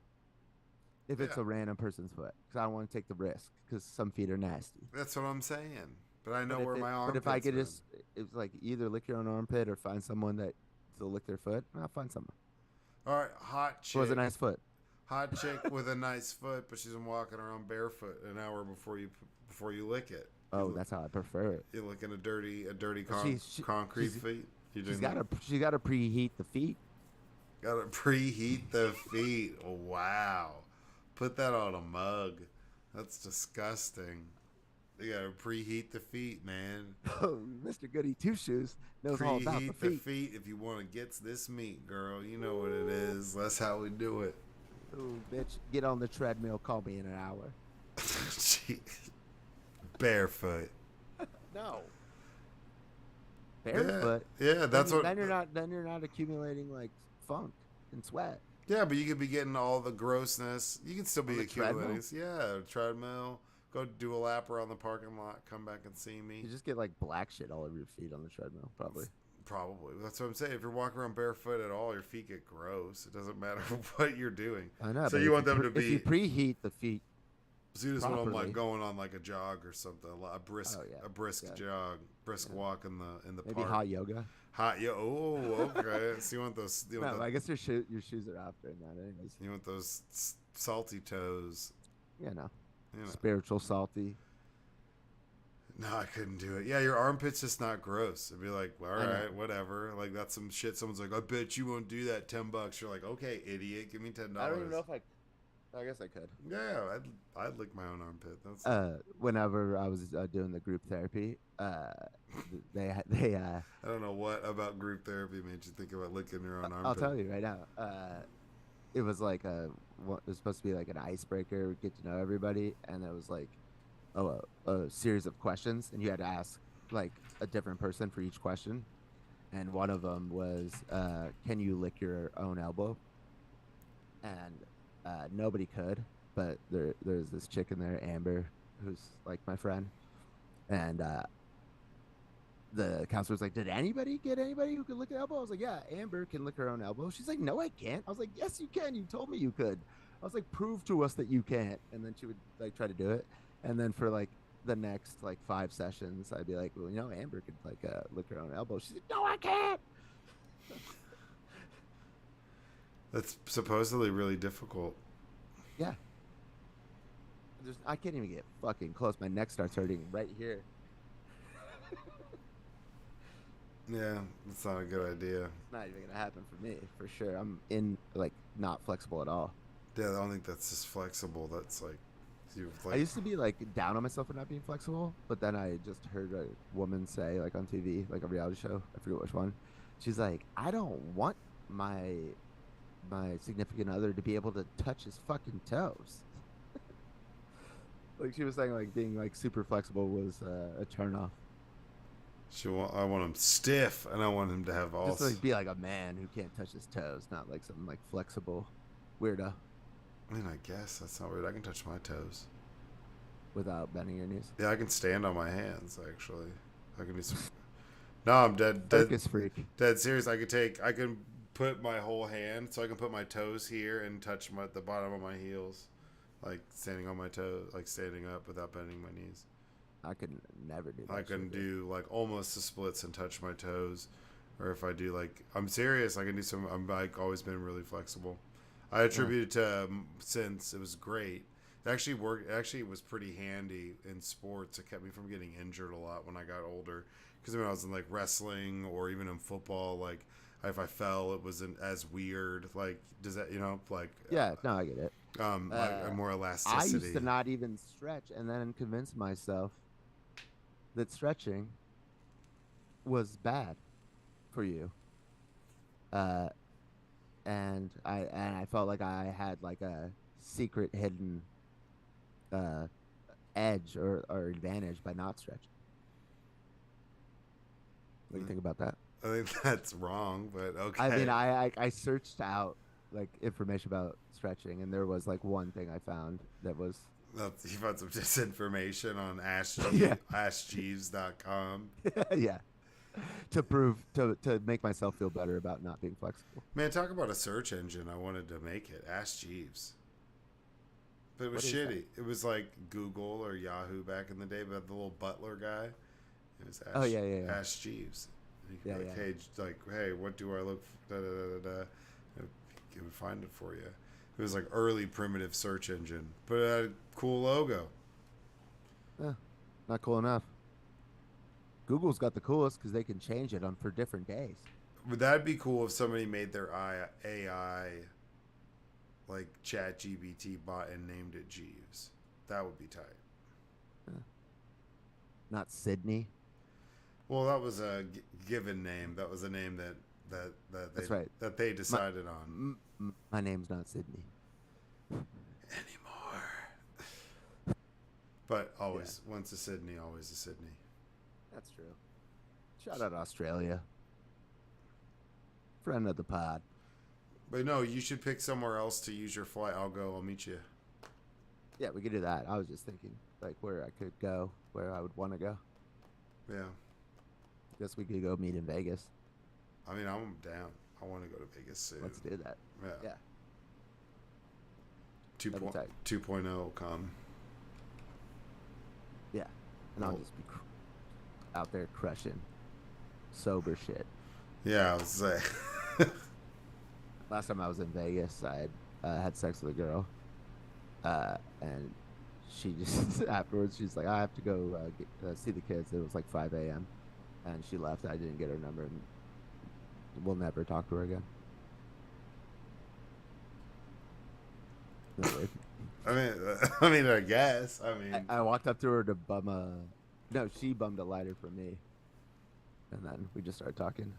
If it's a random person's foot, because I don't want to take the risk, because some feet are nasty. That's what I'm saying. But I know where my armpit. But if I could it's like either lick your own armpit or find someone that to lick their foot, I'll find someone. All right, hot chick. Who has a nice foot. Hot chick with a nice foot, but she's been walking around barefoot an hour before you lick it. Oh, that's how I prefer it. You're licking a dirty concrete feet. She's got to preheat the feet. Got to preheat the feet. Oh, wow. Put that on a mug. That's disgusting. You got to preheat the feet, man. Oh, Mr. Goody Two Shoes knows all about the feet. Preheat the feet if you want to get this meat, girl. You know what it is. That's how we do it. Ooh, bitch. Get on the treadmill. Call me in an hour. Barefoot. No. Barefoot? Yeah, that's what. Then you're not accumulating like funk and sweat. Yeah, but you could be getting all the grossness. You can still be accumulating. Yeah, treadmill. Go do a lap around the parking lot. Come back and see me. You just get like black shit all over your feet on the treadmill, probably. Probably. That's what I'm saying. If you're walking around barefoot at all, your feet get gross. It doesn't matter what you're doing. I know. So you want them to be. If you preheat the feet. So you just want them like going on like a jog or something, a brisk jog, brisk walk in the park. Maybe hot yoga. Oh, okay. So you want those? I guess your shoes are off during that, anyways. You want those salty toes? Yeah, no. Spiritual salty. No, I couldn't do it. Yeah, your armpit's just not gross. It'd be like, all right, whatever. Like that's some shit. Someone's like, I bet you won't do that. $10. You're like, okay, idiot, give me $10. I don't even know if I guess I could. Yeah, I'd lick my own armpit. That's whenever I was doing the group therapy, they I don't know what about group therapy made you think about licking your own armpit. I'll tell you right now. It was like it was supposed to be like an icebreaker, get to know everybody, and it was like a series of questions, and you had to ask like a different person for each question, and one of them was, can you lick your own elbow? And nobody could, but there's this chick in there, Amber, who's like my friend, and the counselor's like, did anybody get anybody who could lick their elbow? I was like, yeah, Amber can lick her own elbow. She's like, no, I can't. I was like, yes, you can. You told me you could. I was like, prove to us that you can't. And then she would like try to do it, and then for like the next like 5 sessions, I'd be like, well, Amber could like lick her own elbow. She's like, no, I can't. That's supposedly really difficult. Yeah. I can't even get fucking close. My neck starts hurting right here. Yeah, it's not a good idea. It's not even gonna happen for me, for sure. I'm not flexible at all. Yeah, I don't think that's just flexible. That's like You've I like, used to be like down on myself for not being flexible, but then I just heard a woman say, like on TV, like a reality show, I forget which one. She's like, I don't want my significant other to be able to touch his fucking toes. Like she was saying, like being like super flexible was a turn off. I want him stiff, and I want him to have all. Just to, like be like a man who can't touch his toes, not like some like flexible weirdo I mean, I guess that's not weird. I can touch my toes. without bending your knees. Yeah, I can stand on my hands. Actually, I can do some. No, I'm Circus freak. dead serious. I can put my whole hand, so I can put my toes here and touch the bottom of my heels, like standing on my toes, like standing up without bending my knees. I could never do that. I can shit, do like almost the splits and touch my toes, or if I do like, I'm serious. I can do some. I'm like always been really flexible. I attribute it to since it was great. It actually worked. Actually, it was pretty handy in sports. It kept me from getting injured a lot when I got older. Because when I was in like wrestling or even in football, like if I fell, it wasn't as weird. Like, does that like Yeah, no, I get it. like more I elasticity. used to not even stretch, and then convince myself that stretching was bad for you. Uh, and I felt like I had like a secret hidden edge or advantage by not stretching. What do you think about that? I think that's wrong, but okay. I mean, I searched out like information about stretching, and there was like one thing I found that was You found some disinformation on Yeah. AskJeeves.com. yeah, to prove to make myself feel better about not being flexible. Man, talk about a search engine. I wanted to make it. Ask Jeeves. But it was What is shitty. It was like Google or Yahoo back in the day, but the little butler guy. It was Ask, Oh, yeah. Ask Jeeves. And you could Yeah, be like, hey, what do I look for? Da, da, da, da, da. It would find it for you. It was like early primitive search engine, but it had a cool logo. Not cool enough. Google's got the coolest because they can change it on for different days. Would that be cool if somebody made their AI like ChatGPT bot and named it Jeeves? That would be tight. Not Sydney. Well, that was a given name. That was a name that That's right. that they decided on. My name's not Sydney. Anymore. But always, once a Sydney, always a Sydney. That's true. Shout out Australia. Friend of the pod. But no, you should pick somewhere else to use your flight. I'll meet you. Yeah, we could do that. I was just thinking like where I could go, where I would want to go. Yeah. Guess we could go meet in Vegas. I mean, I'm down. I want to go to Vegas soon. Let's do that. Yeah. That'd be tight. 2.0 will come. Yeah. And I'll just be out there crushing sober shit. Yeah, I was saying. Last time I was in Vegas, I had sex with a girl. And she just, afterwards, she's like, I have to go see the kids. It was like 5 a.m. And she left. I didn't get her number. And we'll never talk to her again. I guess. I walked up to her to bum a... No, she bummed a lighter for me. And then we just started talking.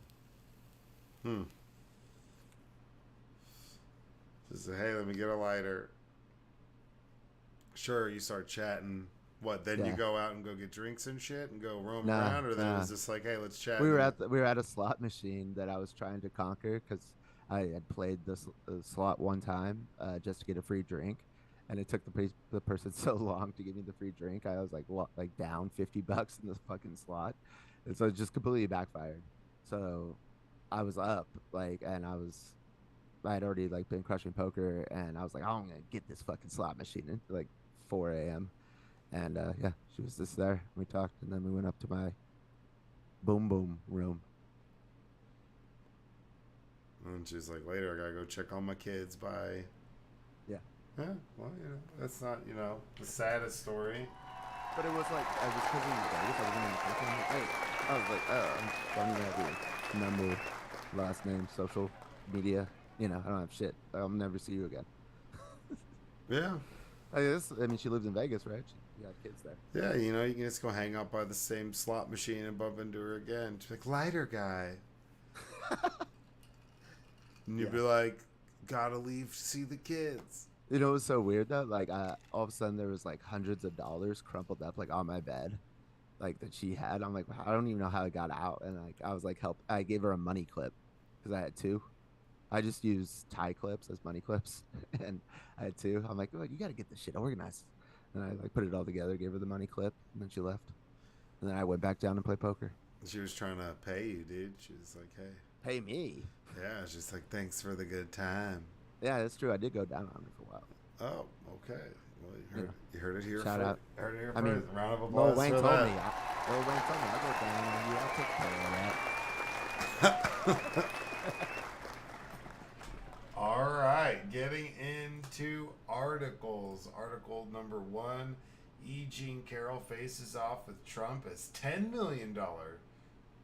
Just say, hey, let me get a lighter. Sure, you start chatting. What, then you go out and go get drinks and shit and go roam around? Or then it was just like, hey, let's chat. We were at a slot machine that I was trying to conquer because I had played this slot one time just to get a free drink. And it took the person so long to give me the free drink. I was like down $50 in this fucking slot. And so it just completely backfired. So I was up and I had already like been crushing poker, and I was like, oh, I'm gonna get this fucking slot machine at like 4 a.m. And yeah, she was just there. We talked, and then we went up to my boom room. And she's like, later, I gotta go check on my kids. Bye. Yeah. Yeah. Well, that's not the saddest story. But it was like I was because of Vegas. I was like, oh, I don't even have your number, last name, social media. I don't have shit. I'll never see you again. Yeah. I mean, she lives in Vegas, right? She got kids there. Yeah, you know, you can just go hang out by the same slot machine and bump into her again. She's like, lighter guy. And you'd Yeah. be like, gotta leave to see the kids. You know, it was so weird though. Like, all of a sudden there was like hundreds of dollars crumpled up like on my bed, like that she had. I'm like, I don't even know how it got out. And like, I was like, help. I gave her a money clip because I had two. I just use tie clips as money clips, and I had two. I'm like, oh, you got to get this shit organized. And I like put it all together, gave her the money clip, and then she left. And then I went back down and played poker. She was trying to pay you, dude. She was like, hey. Pay me. Yeah, it's just like, thanks for the good time. Yeah, that's true. I did go down on her for a while. Oh, okay. Well, You know, you heard it here shout first. out. Heard it here I first. mean, Round of Lil applause Wayne for told that. me. Lil Wayne told me I'll go down on you. I'll take care of that. All right, getting into articles. Article number 1: E. Jean Carroll faces off with Trump as $10 million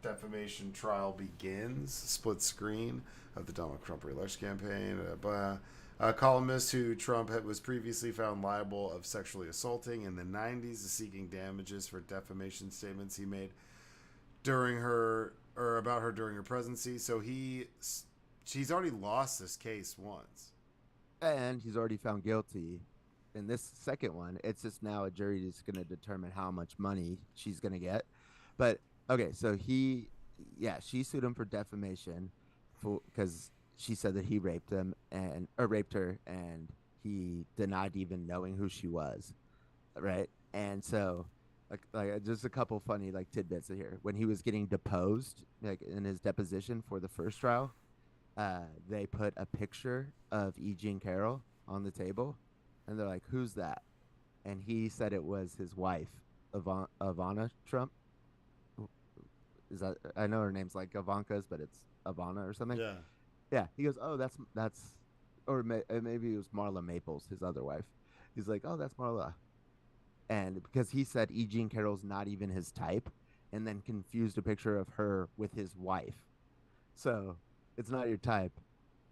defamation trial begins. Split screen of the Donald Trump re-election campaign. A columnist who Trump was previously found liable of sexually assaulting in the 90s is seeking damages for defamation statements he made during her or about her during her presidency. So she's already lost this case once. And he's already found guilty. In this second one, it's just now a jury is going to determine how much money she's going to get. But okay, so yeah, she sued him for defamation for because she said that he raped him and or raped her, and he denied even knowing who she was, right? And so, like just a couple funny like tidbits here. When he was getting deposed, like in his deposition for the first trial, they put a picture of E. Jean Carroll on the table, and they're like, "Who's that?" And he said it was his wife, Ivana Trump. Is that I know her name's like Ivanka's, but it's Ivana or something. Yeah. Yeah, he goes, "Oh, that's," or maybe it was Marla Maples, his other wife. He's like, "Oh, that's Marla," and because he said E. Jean Carroll's not even his type, and then confused a picture of her with his wife. So it's not your type.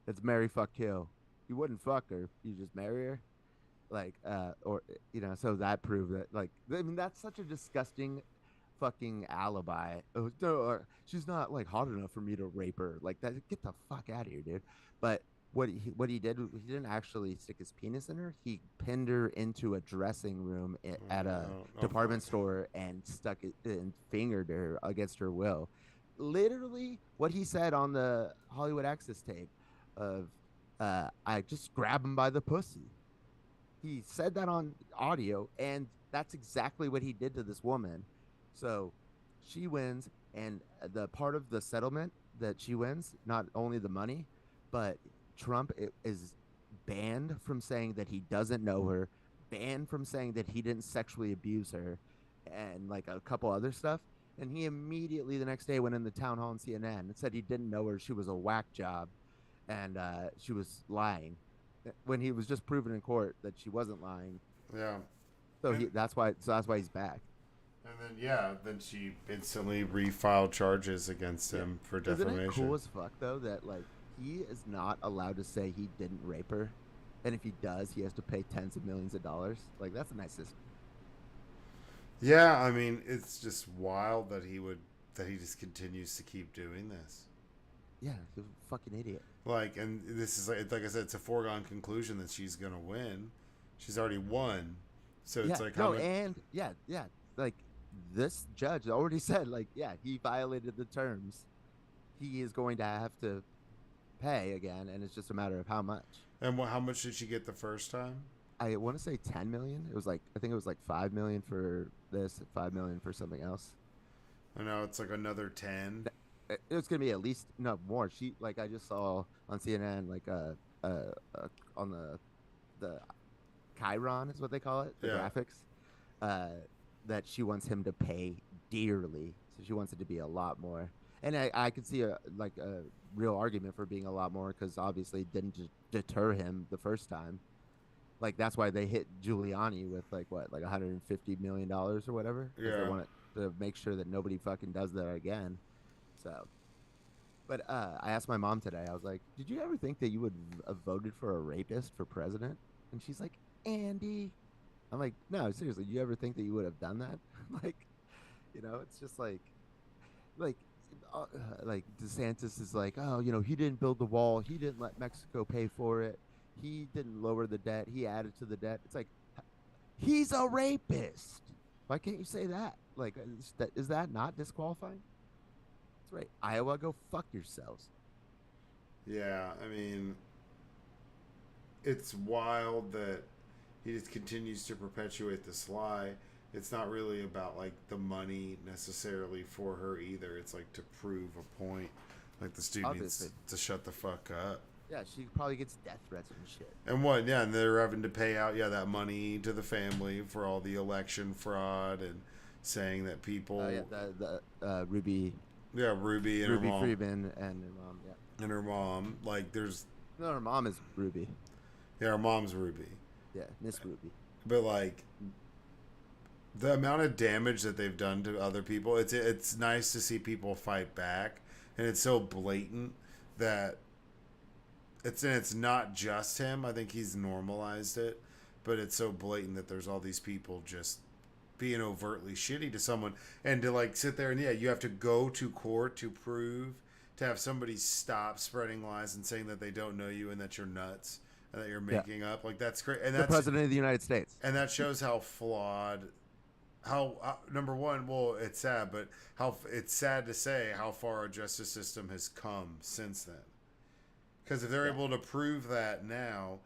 It's marry, fuck, kill. You wouldn't fuck her. You just marry her. Like, or so that proved that. Like, I mean, that's such a disgusting fucking alibi. Oh, no, she's not like hot enough for me to rape her. Like that. Get the fuck out of here, dude. But what he did, he didn't actually stick his penis in her. He pinned her into a dressing room at a department store and stuck it and fingered her against her will. Literally, what he said on the Hollywood Access tape of, I just grab him by the pussy. He said that on audio, and that's exactly what he did to this woman. So she wins, and the part of the settlement that she wins, not only the money, but Trump is banned from saying that he doesn't know her, banned from saying that he didn't sexually abuse her, and like a couple other stuff. And he immediately the next day went in the town hall on CNN and said he didn't know her. She was a whack job, and she was lying when he was just proven in court that she wasn't lying. Yeah. So that's why he's back. And then then she instantly refiled charges against him for defamation. Isn't it cool as fuck though that like he is not allowed to say he didn't rape her, and if he does, he has to pay tens of millions of dollars. Like that's a nice system. Yeah, I mean, it's just wild that he just continues to keep doing this. Yeah, he's a fucking idiot. Like, and this is like I said, it's a foregone conclusion that she's gonna win. She's already won, so it's like and like this judge already said, like, yeah, he violated the terms. He is going to have to pay again, and it's just a matter of how much. And how much did she get the first time? I want to say 10 million. It was like I think it was like 5 million for this, 5 million for something else. I know it's like another 10. It was gonna be at least no more. She like I just saw on CNN like on the Chiron is what they call it, the graphics, that she wants him to pay dearly. So she wants it to be a lot more. And I could see a real argument for being a lot more because obviously it didn't deter him the first time. Like that's why they hit Giuliani with like $150 million or whatever. Yeah. They want to make sure that nobody fucking does that again. So, but I asked my mom today. I was like, "Did you ever think that you would have voted for a rapist for president?" And she's like, "Andy, I'm like, no, seriously, you ever think that you would have done that? Like, it's just like uh, like DeSantis is like, oh, he didn't build the wall, he didn't let Mexico pay for it, he didn't lower the debt, he added to the debt. It's like he's a rapist. Why can't you say that? Like, is that not disqualifying? That's right. Iowa, go fuck yourselves. Yeah, I mean, it's wild that he just continues to perpetuate this lie. It's not really about like the money necessarily for her either. It's like to prove a point. Like this dude needs Obviously, to shut the fuck up. yeah, she probably gets death threats and shit. And what? Yeah, and they're having to pay out that money to the family for all the election fraud and saying that people. Yeah, the Ruby Yeah, Ruby and her Ruby mom. Freeman and her mom. Yeah, And her mom. Like there's. no, her mom is Ruby. Yeah, her mom's Ruby. Yeah, Miss Ruby. But like the amount of damage that they've done to other people, it's nice to see people fight back, and it's so blatant that it's not just him. I think he's normalized it, but it's so blatant that there's all these people just being overtly shitty to someone, and to like sit there and you have to go to court to prove, to have somebody stop spreading lies and saying that they don't know you and that you're nuts and that you're making up, like that's great. And The that's president of the United States. and that shows how flawed, how number one, well, it's sad, but how it's sad to say how far our justice system has come since then. Because if they're able to prove that now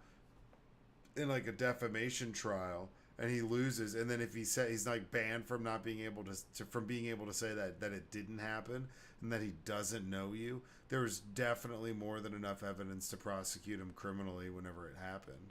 in like a defamation trial, and he loses, and then if he said he's like banned from not being able from being able to say that it didn't happen and that he doesn't know you, there's definitely more than enough evidence to prosecute him criminally whenever it happened.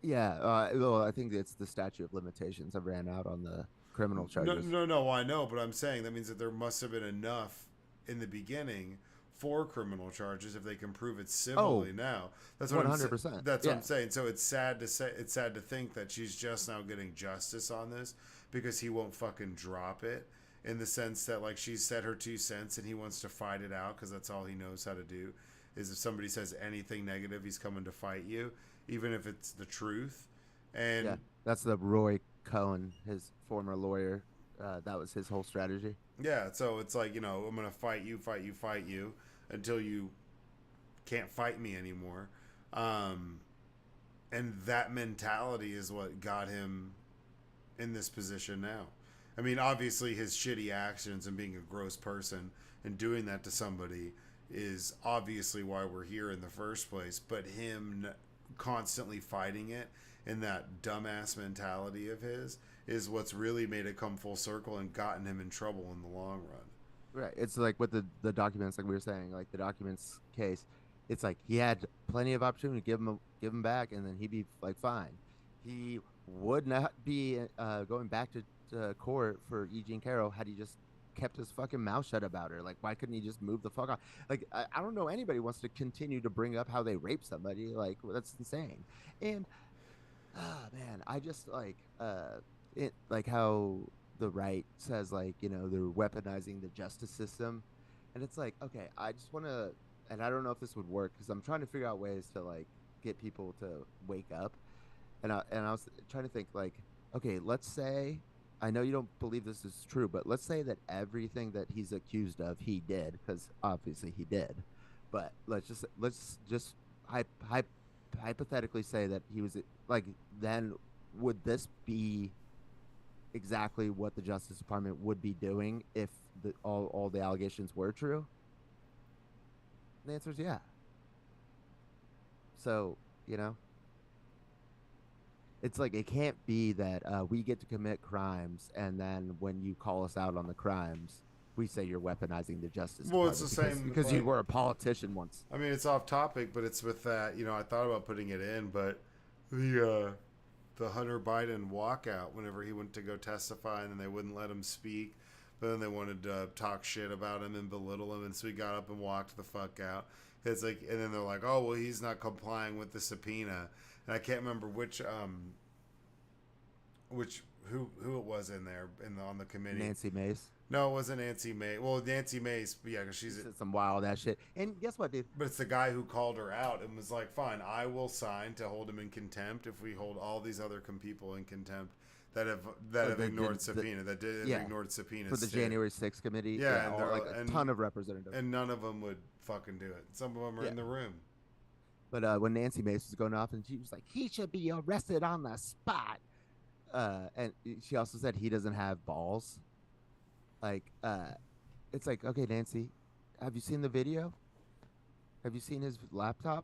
Yeah, well, I think it's the statute of limitations that ran out on the criminal No, charges. no, no, I know, but I'm saying that means that there must have been enough in the beginning for criminal charges if they can prove it civilly now. That's what 100%. That's what I'm saying. So it's sad to say, it's sad to think that she's just now getting justice on this because he won't fucking drop it, in the sense that like she's said her 2 cents and he wants to fight it out because that's all he knows how to do. Is if somebody says anything negative, he's coming to fight you, even if it's the truth. And Yeah, that's the Roy Cohen, his former lawyer. That was his whole strategy. yeah, so it's like, I'm going to fight you until you can't fight me anymore. And that mentality is what got him in this position now. I mean, obviously his shitty actions and being a gross person and doing that to somebody is obviously why we're here in the first place, but him constantly fighting it and that dumbass mentality of his is what's really made it come full circle and gotten him in trouble in the long run. Right. It's like with the documents, like we were saying, like the documents case. It's like he had plenty of opportunity to give him back, and then he'd be like fine. He would not be going back to court for E. Jean Carroll had he just kept his fucking mouth shut about her. Like, why couldn't he just move the fuck on? Like, I don't know anybody wants to continue to bring up how they raped somebody. Like, that's insane. And man, I just like it, like how the right says, like, they're weaponizing the justice system, and it's like, okay, I just want to, and I don't know if this would work because I'm trying to figure out ways to like get people to wake up, and I was trying to think like, okay, let's say, I know you don't believe this is true, but let's say that everything that he's accused of he did, because obviously he did, but let's just hypothetically say that he was like, then would this be exactly what the Justice Department would be doing if all the allegations were true? And the answer is yeah. So, it's like it can't be that we get to commit crimes, and then when you call us out on the crimes, we say you're weaponizing the Justice Well, Department it's the same because you like, were a politician once. I mean, it's off topic, but it's with that. I thought about putting it in, but the Hunter Biden walkout whenever he went to go testify, and then they wouldn't let him speak, but then they wanted to talk shit about him and belittle him, and so he got up and walked the fuck out. It's like, and then they're like, oh well, he's not complying with the subpoena, and I can't remember which who it was in there on the committee. Nancy Mace. No, it wasn't Nancy May. Well, Nancy Mace, yeah, because she's. She said some wild ass shit. And guess what, dude? But it's the guy who called her out and was like, "Fine, I will sign to hold him in contempt if we hold all these other people in contempt that have ignored subpoena ignored subpoenas for the January 6th committee. Yeah, and like a ton of representatives, and none of them would fucking do it. Some of them are in the room. But when Nancy Mace was going off, and she was like, he should be arrested on the spot. And she also said he doesn't have balls. Like, it's like, okay, Nancy, have you seen the video? Have you seen his laptop?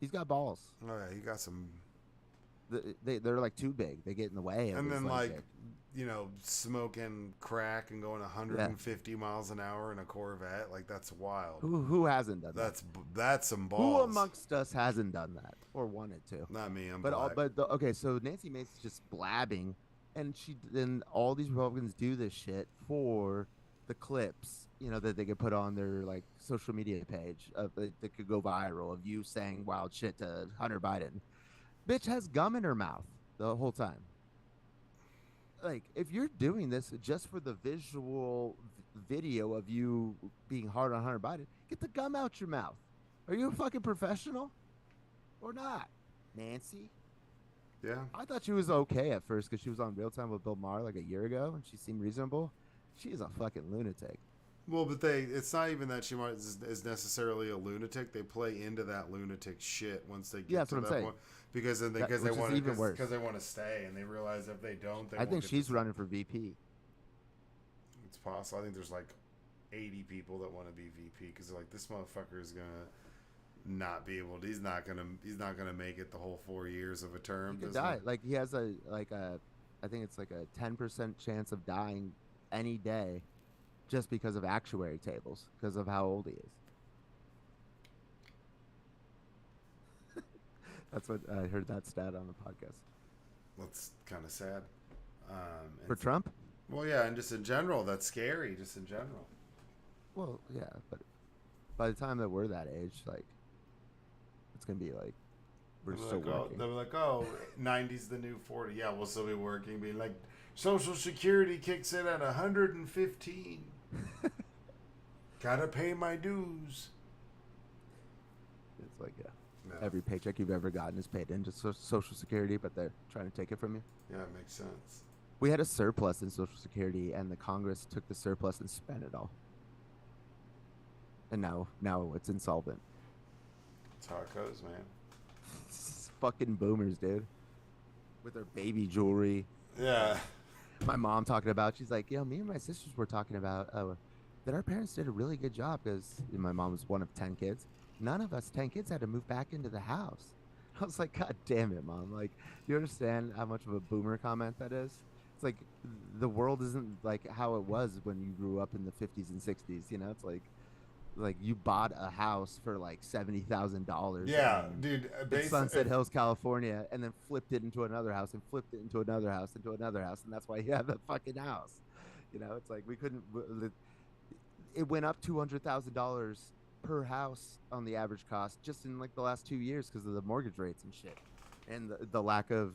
He's got balls. Oh yeah, he got some. They're like too big. They get in the way. And then smoking crack and going 150 miles an hour in a Corvette, like that's wild. Who hasn't done that? That's some balls. Who amongst us hasn't done that or wanted to? Not me. Okay, so Nancy Mace is just blabbing, and then all these Republicans do this shit for the clips, that they could put on their like social media page that could go viral of you saying wild shit to Hunter Biden. Bitch has gum in her mouth the whole time. Like, if you're doing this just for the visual video of you being hard on Hunter Biden, get the gum out your mouth. Are you a fucking professional or not, Nancy? Yeah. I thought she was okay at first because she was on Real Time with Bill Maher like a year ago, and she seemed reasonable. She is a fucking lunatic. Well, but it's not even that she is necessarily a lunatic. They play into that lunatic shit once they get to that point. Because they want to stay, and they realize if they don't, I think she's running for VP. It's possible. I think there's like 80 people that want to be VP because they're like, this motherfucker is gonna not be able to. He's not gonna make it the whole 4 years of a term. He could die. Like he has I think it's like a 10% chance of dying any day, just because of actuary tables, because of how old he is. That's what I heard that stat on the podcast. That's kind of sad. For Trump? Well, yeah, and just in general, that's scary. Just in general. Well, yeah, but by the time that we're that age, like, it's gonna be like we're still working. They'll be like, oh, 90's the new 40. Yeah, we'll still be working. Being like, Social Security kicks in at 115. Gotta pay my dues. It's like, every paycheck you've ever gotten is paid into Social Security, but they're trying to take it from you. Yeah, it makes sense. We had a surplus in Social Security, and the Congress took the surplus and spent it all. And now it's insolvent. That's how it goes, man. Fucking boomers, dude. With their baby jewelry. Yeah. My mom talking about, she's like, me and my sisters were talking about that our parents did a really good job because my mom was one of 10 kids. None of us 10 kids had to move back into the house. I was like, God damn it, Mom. Like, do you understand how much of a boomer comment that is? It's like the world isn't like how it was when you grew up in the 50s and 60s. It's like you bought a house for like $70,000. Yeah, dude. In Sunset Hills, California, and then flipped it into another house and flipped it into another house into another house, and that's why you have a fucking house. It's like we couldn't. It went up $200,000 per house on the average cost just in like the last 2 years because of the mortgage rates and shit, and the lack of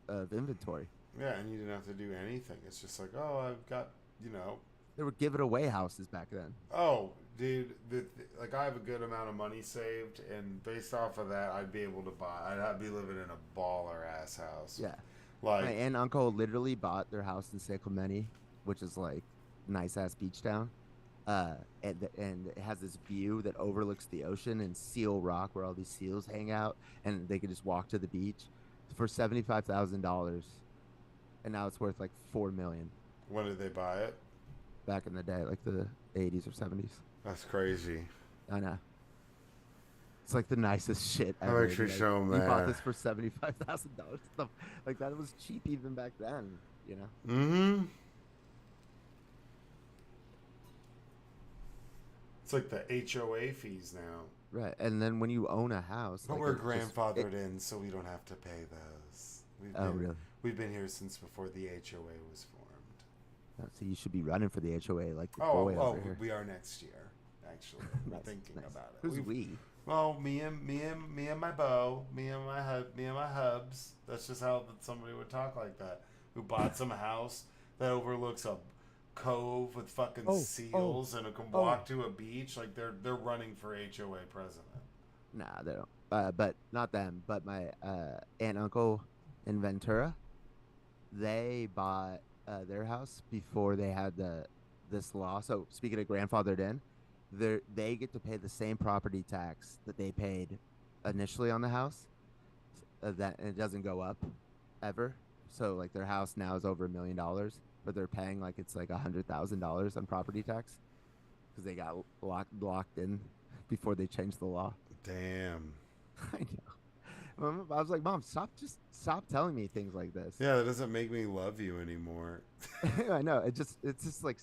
inventory. Yeah, and you didn't have to do anything. It's just like, oh, I've got, They were giving away houses back then. Oh, dude, like I have a good amount of money saved, and based off of that, I'd be able to buy. I'd be living in a baller ass house. Yeah, like my aunt and uncle literally bought their house in San Clemente, which is like nice ass beach town, and it has this view that overlooks the ocean and Seal Rock, where all these seals hang out, and they could just walk to the beach for $75,000, and now it's worth like $4 million. When did they buy it? Back in the day, like the 80s or 70s. That's crazy. I know. It's like the nicest shit ever. That makes me so mad. You bought this for $75,000. Like that was cheap even back then, Mm-hmm. It's like the HOA fees now. Right, and then when you own a house, but we're grandfathered in, so we don't have to pay those. Really? We've been here since before the HOA was formed. So you should be running for the HOA like the boy over here. We are next year. Actually, we're thinking about it. Who's we? Well, me and my beau, me and my hubs. That's just how somebody would talk like that. who bought some house that overlooks a cove with fucking Oh, seals and can walk to a beach. Like they're running for HOA president. Nah, they don't. But not them. But my aunt and uncle in Ventura, they bought their house before they had this law. So speaking of grandfathered in, they get to pay the same property tax that they paid initially on the house. That and it doesn't go up ever. So like their house now is over $1 million, but they're paying like it's like $100,000 on property tax because they got locked in before they changed the law. Damn. I know. I was like, Mom, stop telling me things like this. Yeah, that doesn't make me love you anymore. I know. It's just like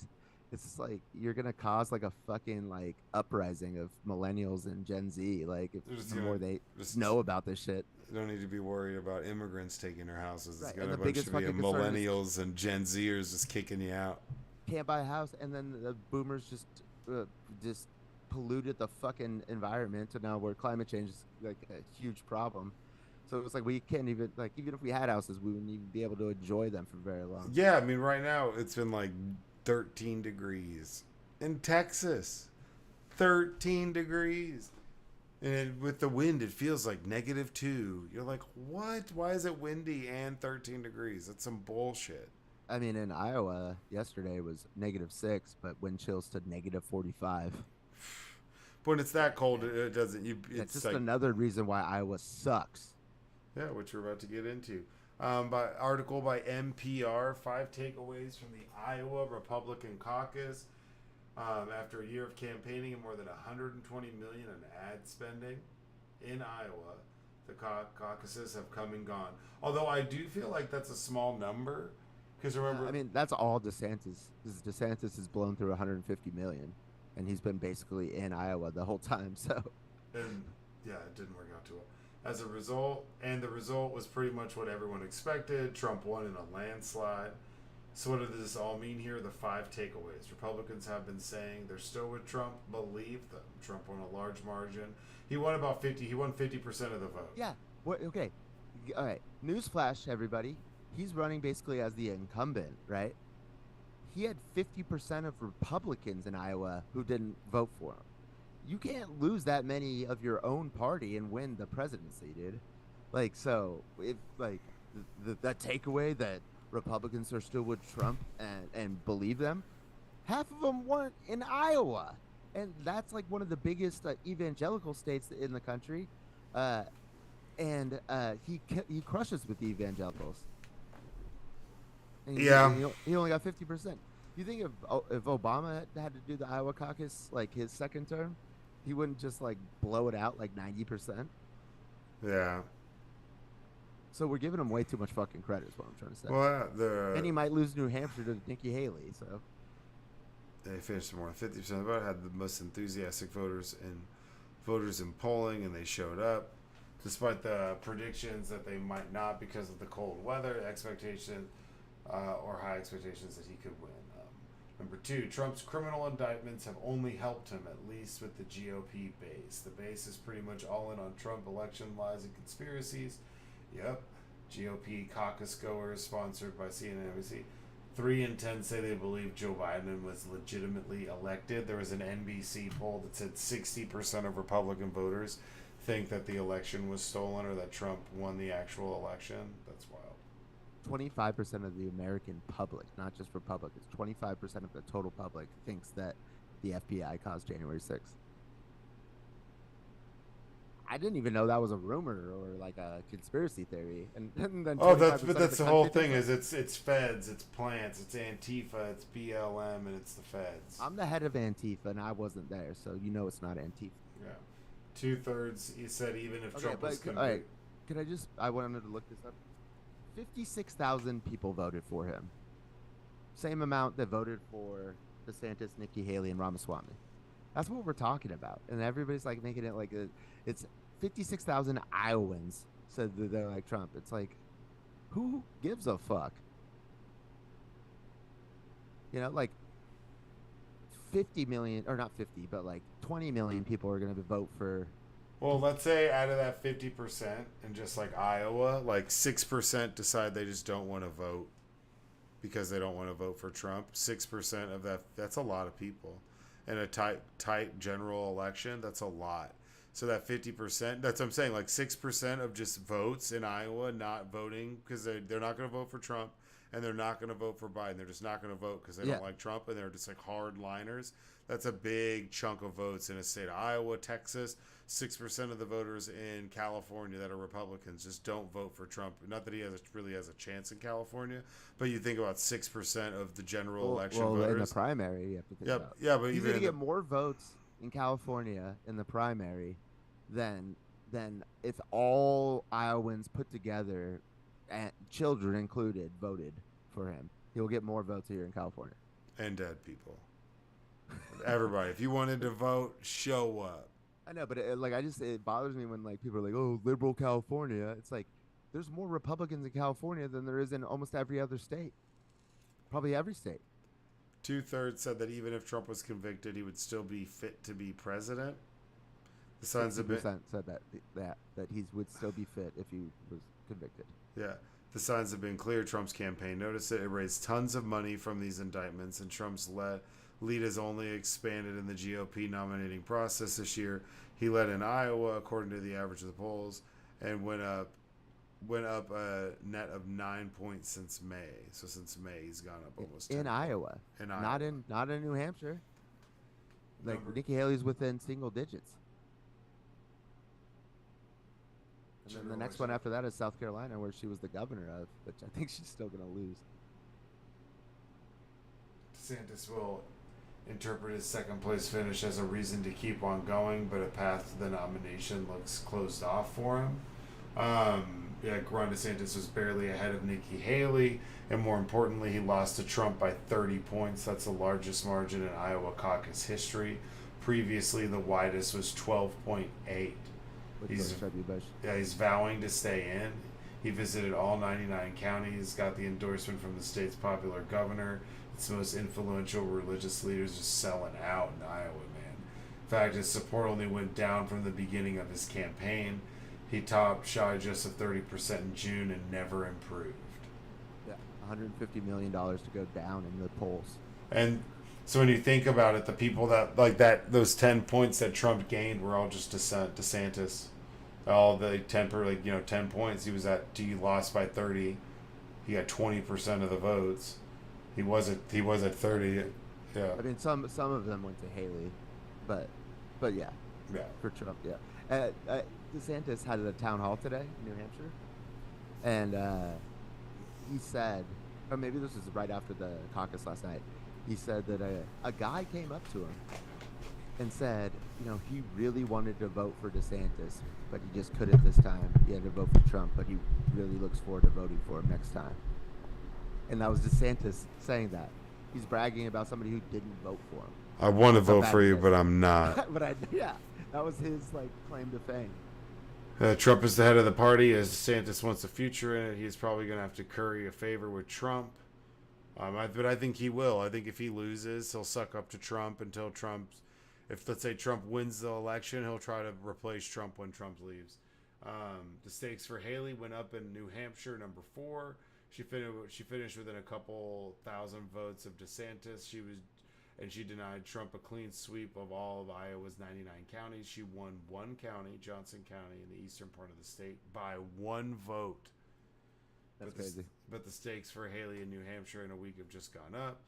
you're gonna cause like a fucking like uprising of millennials and Gen Z. Like if the more they know about this shit. You don't need to be worried about immigrants taking their houses. It's Right. got And a the bunch biggest of fucking concern is millennials and Gen Zers just kicking you out. can't buy a house, and then the boomers just polluted the fucking environment to now where climate change is like a huge problem. So it's like we can't even like even if we had houses, we wouldn't even be able to enjoy them for very long. Yeah, I mean, right now it's been like 13 degrees in Texas. 13 degrees. And with the wind, it feels like -2. You're like, what? Why is it windy and 13 degrees? That's some bullshit. I mean, in Iowa yesterday was -6, but wind chills to -45. But when it's that cold, it doesn't. It's just like, another reason why Iowa sucks. yeah, which we're about to get into. By article by NPR, 5 takeaways from the Iowa Republican caucus. After a year of campaigning and more than $120 million in ad spending in Iowa, the caucuses have come and gone. Although I do feel like that's a small number, because remember, I mean, that's all DeSantis. DeSantis has blown through 150 million, and he's been basically in Iowa the whole time. So, and yeah, it didn't work out too well. As a result, and the result was pretty much what everyone expected. Trump won in a landslide. So what does this all mean here? The 5 takeaways. Republicans have been saying they're still with Trump. Believe them. Trump won a large margin. He won about 50. He won 50% of the vote. yeah. What? Okay. All right. Newsflash, everybody. He's running basically as the incumbent, right? He had 50% of Republicans in Iowa who didn't vote for him. You can't lose that many of your own party and win the presidency, dude. Like, so if like the takeaway that Republicans are still with Trump and believe them, half of them weren't in Iowa, and that's like one of the biggest evangelical states in the country, and he crushes with the evangelicals. And he only got 50%. You think if Obama had to do the Iowa caucus like his second term, he wouldn't just like blow it out like 90%? Yeah. So we're giving him way too much fucking credit, is what I'm trying to say. Well, and he might lose New Hampshire to Nikki Haley. So they finished more than 50% of the vote. Had the most enthusiastic voters in polling, and they showed up, despite the predictions that they might not because of the cold weather, expectation or high expectations that he could win. Number 2, Trump's criminal indictments have only helped him, at least with the GOP base. The base is pretty much all in on Trump election lies and conspiracies. Yep. GOP caucus goers sponsored by CNN and NBC. 3 in 10 say they believe Joe Biden was legitimately elected. There was an NBC poll that said 60% of Republican voters think that the election was stolen or that Trump won the actual election. That's wild. 25% of the American public, not just Republicans, 25% of the total public thinks that the FBI caused January 6th. I didn't even know that was a rumor or like a conspiracy theory. And then that's the whole thing is it's feds, it's plants, it's Antifa, it's BLM, and it's the feds. I'm the head of Antifa, and I wasn't there, so you know it's not Antifa. Yeah, 2/3. He said even if Trump was convicted. All right, I wanted to look this up. 56,000 people voted for him. Same amount that voted for DeSantis, Nikki Haley, and Ramaswamy. That's what we're talking about, and everybody's like making it like it's 56,000 Iowans said that they're like Trump. It's like, who gives a fuck? You know, like 50 million, or not 50, but like 20 million people are going to vote for. Well, let's say out of that 50%, and just like Iowa, like 6% decide they just don't want to vote. because they don't want to vote for Trump. 6% of that's a lot of people. In a tight general election, that's a lot. So that 50%, that's what I'm saying, like 6% of just votes in Iowa not voting because they're not going to vote for Trump, and they're not going to vote for Biden. They're just not going to vote because they Yeah. don't like Trump, and they're just like hardliners. That's a big chunk of votes in a state of Iowa, Texas. 6% of the voters in California that are Republicans just don't vote for Trump. Not that he really has a chance in California, but you think about 6% of the general election voters. In the primary, you have to think Yep, about. yeah, but He's even going to get more votes in California in the primary than if all Iowans put together, and children included, voted for him. He'll get more votes here in California. and dead people. Everybody, if you wanted to vote, show up. I know, but it bothers me when like people are like, "Oh, liberal California." It's like there's more Republicans in California than there is in almost every other state. Probably every state. 2/3 said that even if Trump was convicted, he would still be fit to be president. The signs have been said that he would still be fit if he was convicted. yeah. The signs have been clear. Trump's campaign noticed it. It raised tons of money from these indictments, and Trump's lead has only expanded in the GOP nominating process this year. He led in Iowa, according to the average of the polls, and went up a net of 9 points since May. So since May, he's gone up almost 10 in Iowa, In Iowa. not in New Hampshire. Like Nikki Haley's within single digits. And then the next one after that is South Carolina, where she was the governor of, which I think she's still going to lose. DeSantis will interpret his second place finish as a reason to keep on going, but a path to the nomination looks closed off for him. Ron DeSantis was barely ahead of Nikki Haley, and more importantly, he lost to Trump by 30 points. That's the largest margin in Iowa caucus history. Previously, the widest was 12.8. He's vowing to stay in. He visited all 99 counties, got the endorsement from the state's popular governor. Its most influential religious leaders just selling out in Iowa, man. In fact, his support only went down from the beginning of his campaign. He topped shy just of 30% in June and never improved. Yeah, $150 million to go down in the polls. And so when you think about it, the people those 10 points that Trump gained were all just DeSantis. All the 10 points. He lost by 30. He got 20% of the votes. He was at 30. Yeah. I mean, some of them went to Haley, but yeah. Yeah. For Trump, yeah. DeSantis had a town hall today in New Hampshire, and he said, or maybe this was right after the caucus last night. He said that a guy came up to him and said, he really wanted to vote for DeSantis, but he just couldn't this time. He had to vote for Trump, but he really looks forward to voting for him next time. And that was DeSantis saying that. He's bragging about somebody who didn't vote for him. I want to vote for you, but I'm not. That was his claim to fame. Trump is the head of the party. As DeSantis wants a future in it, he's probably going to have to curry a favor with Trump. But I think he will. I think if he loses, he'll suck up to Trump until if let's say Trump wins the election, he'll try to replace Trump when Trump leaves. The stakes for Haley went up in New Hampshire, number 4. She finished within a couple thousand votes of DeSantis. She denied Trump a clean sweep of all of Iowa's 99 counties. She won one county, Johnson County, in the eastern part of the state by 1 vote. That's crazy. But the stakes for Haley in New Hampshire in a week have just gone up.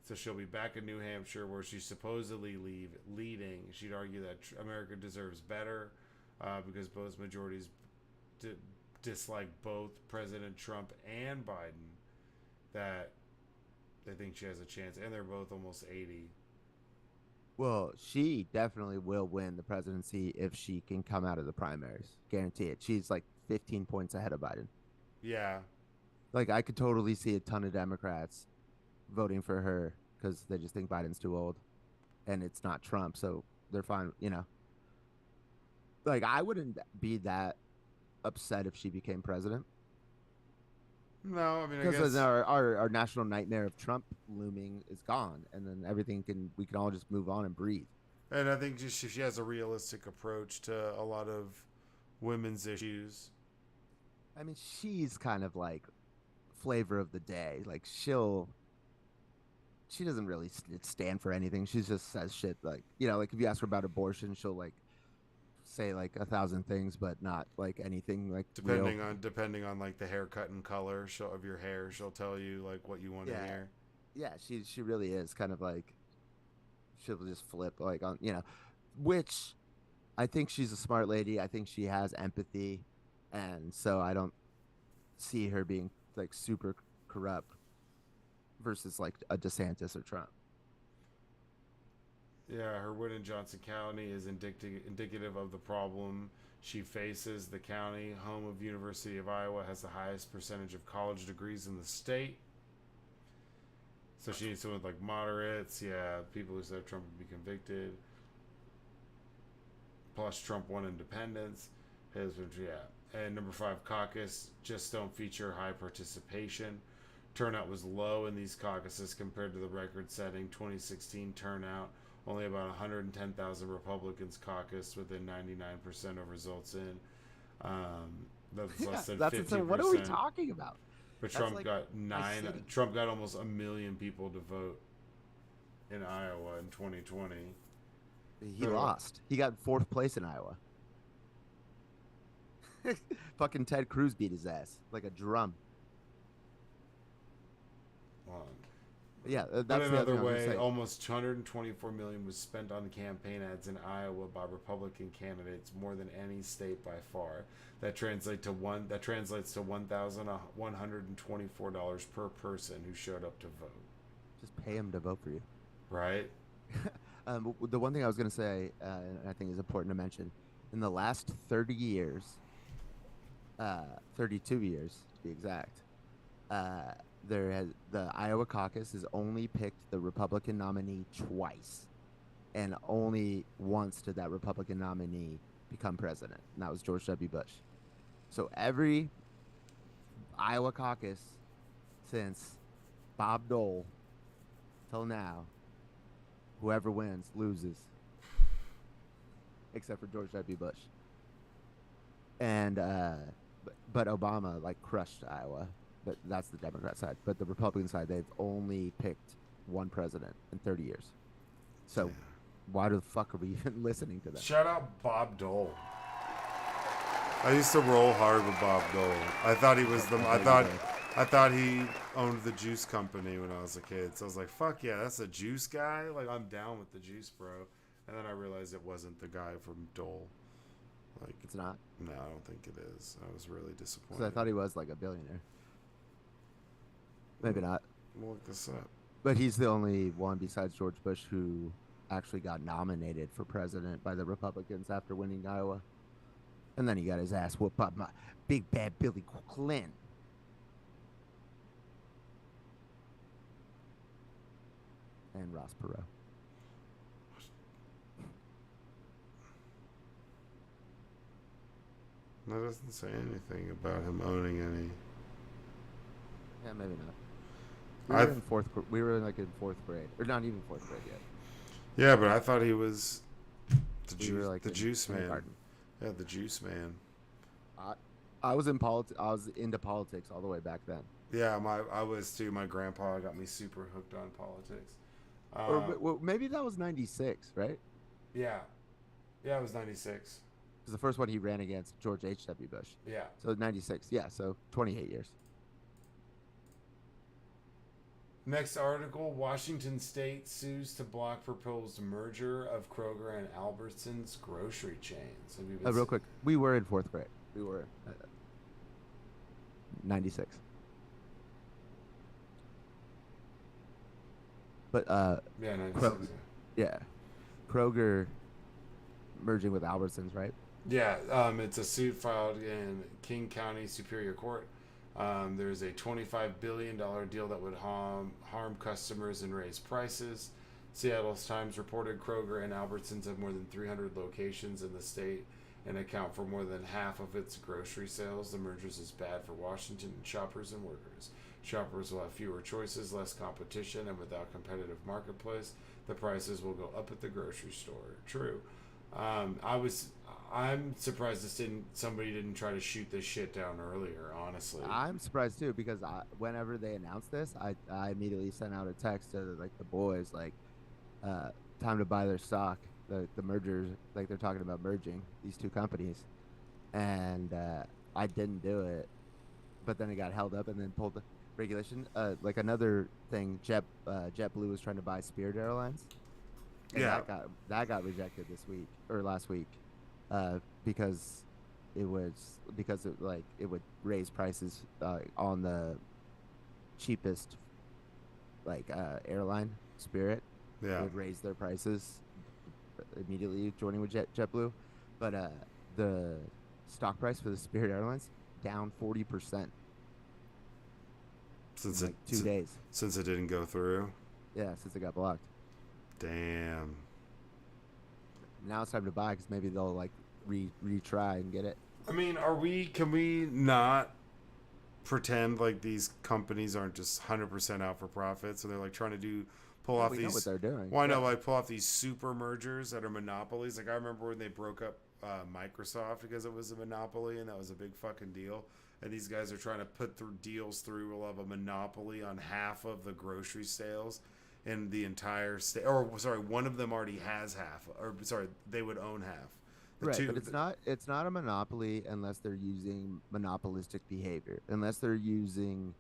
So she'll be back in New Hampshire, where she's supposedly leading. She'd argue that America deserves better because both majorities dislike both President Trump and Biden. That they think she has a chance, and they're both almost 80. Well, she definitely will win the presidency if she can come out of the primaries. Guarantee it. She's 15 points ahead of Biden. Yeah. I could totally see a ton of Democrats voting for her because they just think Biden's too old, and it's not Trump, so they're fine. I wouldn't be that upset if she became president. No, I mean, because our national nightmare of Trump looming is gone, and then we can all just move on and breathe. And I think she has a realistic approach to a lot of women's issues. I mean, she's kind of flavor of the day. Like she doesn't really stand for anything. She just says shit like, like if you ask her about abortion, she'll like say like 1,000 things, but not like anything like real. Depending on like the haircut and color of your hair, she'll tell you like what you want to Yeah, hear. yeah. She really is kind of like she'll just flip like on which I think she's a smart lady. I think she has empathy, and so I don't see her being like super corrupt versus like a DeSantis or Trump. Yeah, her win in Johnson County is indicative of the problem she faces. The county, home of University of Iowa, has the highest percentage of college degrees in the state. So she needs someone with like moderates, yeah, people who said Trump would be convicted. Plus, Trump won independence. Yeah. And number 5, caucus just don't feature high participation. Turnout was low in these caucuses compared to the record-setting 2016 turnout. Only about 110,000 Republicans caucused within 99% of results in. That's less than That's 50%. what are we talking about? But That's Trump like got my city. Trump got almost 1 million people to vote in Iowa in 2020. He lost. He got 4th place in Iowa. Fucking Ted Cruz beat his ass like a drum. Yeah, that's But the other another thing I was way, gonna say. almost 224 million was spent on campaign ads in Iowa by Republican candidates, more than any state by far. That translates to $1,124 per person who showed up to vote. Just pay him to vote for you. Right? The one thing I was going to say, and I think is important to mention, in the last 30 years, 32 years to be exact, the Iowa caucus has only picked the Republican nominee twice, and only once did that Republican nominee become president, and that was George W. Bush. So every Iowa caucus since Bob Dole till now, whoever wins loses, except for George W. Bush. And but Obama like crushed Iowa, but that's the Democrat side. But the Republican side, they've only picked one president in 30 years. So why the fuck are we even listening to them? Shout out Bob Dole. I used to roll hard with Bob Dole. I thought he was I thought he owned the juice company when I was a kid. So I was like, fuck yeah, that's a juice guy? Like, I'm down with the juice, bro. And then I realized it wasn't the guy from Dole. Like, It's not? No, I don't think it is. I was really disappointed. Because I thought he was like a billionaire. Maybe not. We'll look this up. But he's the only one besides George Bush who actually got nominated for president by the Republicans after winning Iowa. And then he got his ass whooped by my big bad Billy Clinton. And Ross Perot. That doesn't say anything about him owning any. Yeah, maybe not. We were like in 4th grade, or not even 4th grade yet. Yeah, but I thought he was the juice man. Yeah, the juice man. I was in politics. I was into politics all the way back then. Yeah, I was too. My grandpa got me super hooked on politics. Or maybe that was 96, right? Yeah, it was 96. Because the first one he ran against George H.W. Bush. Yeah. So 96. Yeah, so 28 years. Next article, Washington State sues to block proposed merger of Kroger and Albertsons grocery chains. Real quick, we were in 4th grade. We were 96. But yeah, 96. Kroger merging with Albertsons, right? Yeah, it's a suit filed in King County Superior Court. There's a $25 billion deal that would harm customers and raise prices. Seattle Times reported Kroger and Albertsons have more than 300 locations in the state and account for more than half of its grocery sales. The mergers is bad for Washington shoppers and workers. Shoppers will have fewer choices, less competition, and without competitive marketplace, the prices will go up at the grocery store. True. I'm surprised somebody didn't try to shoot this shit down earlier. Honestly. I'm surprised too because whenever they announced this, I immediately sent out a text to like the boys like, uh, time to buy their stock. The mergers, like they're talking about merging these two companies, and I didn't do it, but then it got held up and then pulled the regulation. Like another thing, JetBlue was trying to buy Spirit Airlines, and Yeah. that got rejected this week or last week, because it would raise prices on the cheapest airline, Spirit. It Yeah. would raise their prices immediately joining with JetBlue, but the stock price for the Spirit Airlines down 40% in Since it like 2 days. since it didn't go through. Yeah, since it got blocked. Damn. Now it's time to buy because maybe they'll like retry and get it. I mean, can we not pretend like these companies aren't just 100% out for profit? So they're like trying to pull Yeah, off we know what these. they're doing. Why Yeah. not like pull off these super mergers that are monopolies? Like I remember when they broke up Microsoft because it was a monopoly and that was a big fucking deal. And these guys are trying to put through deals through. We'll have a monopoly on half of the grocery sales in the entire state. Or sorry, one of them already has half. Or sorry, they would own half. The Right, two. but it's not a monopoly unless they're using monopolistic behavior, unless they're using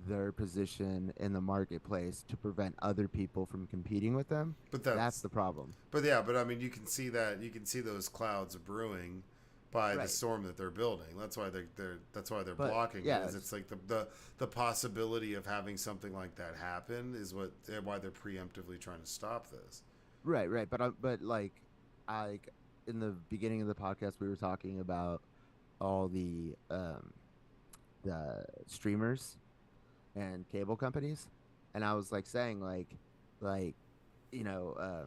their position in the marketplace to prevent other people from competing with them. But That's that's the problem. But yeah, but I mean, you can see those clouds brewing by the Right. storm that they're building. That's why they're But blocking it. yeah, Is it's like the possibility of having something like that happen is why they're preemptively trying to stop this. right. But like in the beginning of the podcast, we were talking about all the streamers and cable companies, and I was like saying like you know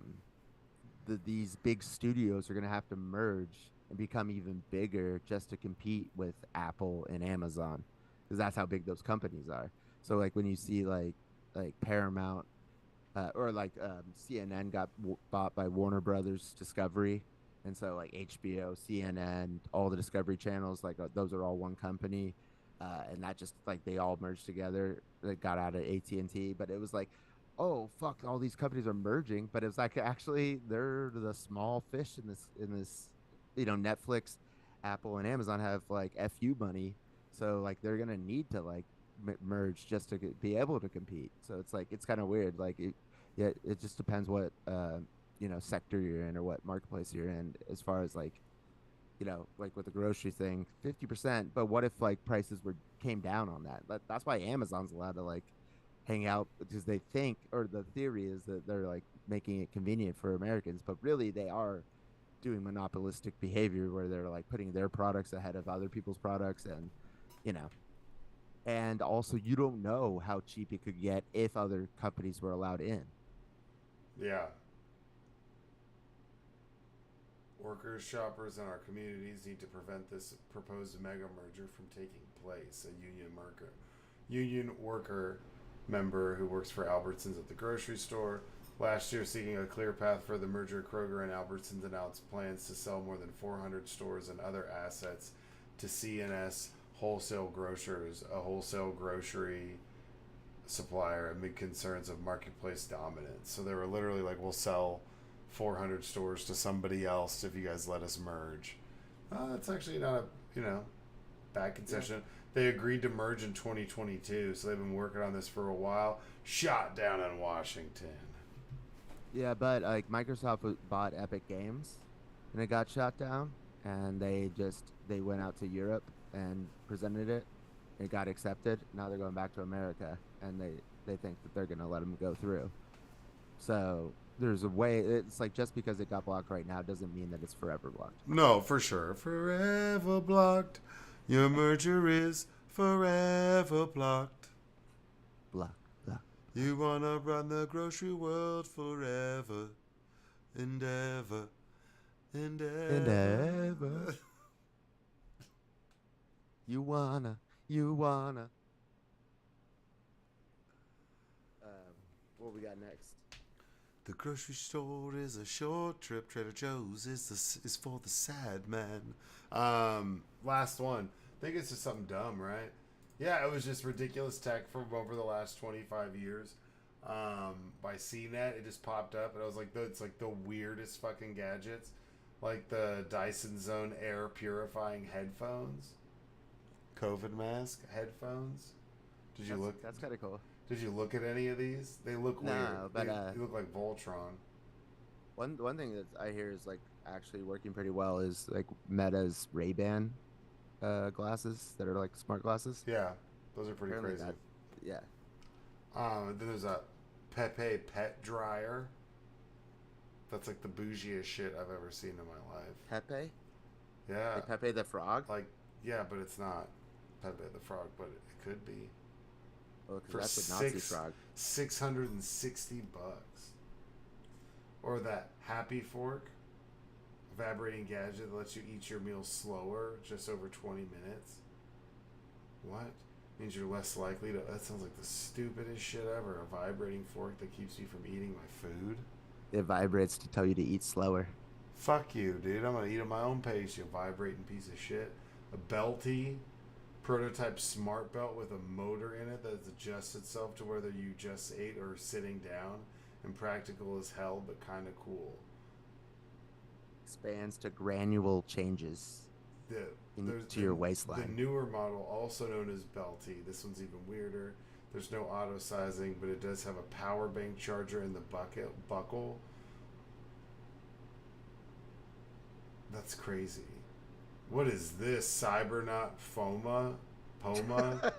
these big studios are gonna have to merge and become even bigger just to compete with Apple and Amazon, because that's how big those companies are. So like when you see like Paramount, or CNN got bought by Warner Brothers Discovery, and so like HBO, CNN, all the Discovery channels, like those are all one company, and that just like they all merged together. They got out of AT&T, but it was like, oh fuck, all these companies are merging, but it's like actually they're the small fish in this. Netflix, Apple, and Amazon have like fu money, so like they're gonna need to like merge just to be able to compete. So it's like it's kind of weird. Yeah, it just depends what sector you're in or what marketplace you're in as far as like with the grocery thing, 50%. But what if like prices came down on that? That's why Amazon's allowed to like hang out because they think, or the theory is that they're like making it convenient for Americans, but really they are doing monopolistic behavior where they're like putting their products ahead of other people's products, and you know and also you don't know how cheap it could get if other companies were allowed in. Yeah. Workers, shoppers, and our communities need to prevent this proposed mega merger from taking place. A union worker member who works for Albertsons at the grocery store last year, seeking a clear path for the merger. Kroger and Albertsons announced plans to sell more than 400 stores and other assets to C&S Wholesale Grocers, a wholesale grocery supplier, amid concerns of marketplace dominance. So they were literally like, we'll sell 400 stores to somebody else if you guys let us merge. That's actually not a bad concession. Yeah. They agreed to merge in 2022, so they've been working on this for a while. Shot down in Washington. Yeah, but like Microsoft bought Epic Games, and it got shot down, and they went out to Europe and presented it. It got accepted. Now they're going back to America, and they think that they're gonna let them go through. So there's a way. It's like just because it got blocked right now doesn't mean that it's forever blocked. No, for sure, forever blocked. Your merger is forever blocked. Block. You wanna run the grocery world forever and ever and ever. And ever. You wanna. What we got next? The grocery store is a short trip. Trader Joe's is for the sad man. Last one. I think it's just something dumb, right? Yeah, it was just ridiculous tech from over the last 25 years. By CNET, it just popped up, and I was like, it's like the weirdest fucking gadgets, like the Dyson Zone air purifying headphones, COVID mask headphones. That's kind of cool. Did you look at any of these? They look No, weird. but They look like Voltron. one thing that I hear is like actually working pretty well is like Meta's Ray-Ban glasses that are like smart glasses. Yeah, those are pretty Apparently crazy. yeah. Then there's a Pepe pet dryer. That's like the bougiest shit I've ever seen in my life. Pepe? Yeah. Like Pepe the Frog? Like, yeah, but it's not Pepe the Frog, but it could be. Oh, because that's a Nazi frog. $660. Or that Happy Fork, vibrating gadget that lets you eat your meal slower, just over 20 minutes. What? Means you're less likely to. That sounds like the stupidest shit ever. A vibrating fork that keeps me from eating my food. It vibrates to tell you to eat slower. Fuck you, dude. I'm gonna eat at my own pace, you vibrating piece of shit. A Belty prototype smart belt with a motor in it that adjusts itself to whether you just ate or sitting down. Impractical as hell, but kind of cool. Expands to granule changes to your waistline. The newer model, also known as Belty. This one's even weirder. There's no auto sizing, but it does have a power bank charger in the buckle. That's crazy. What is this? Cybernaut Poma?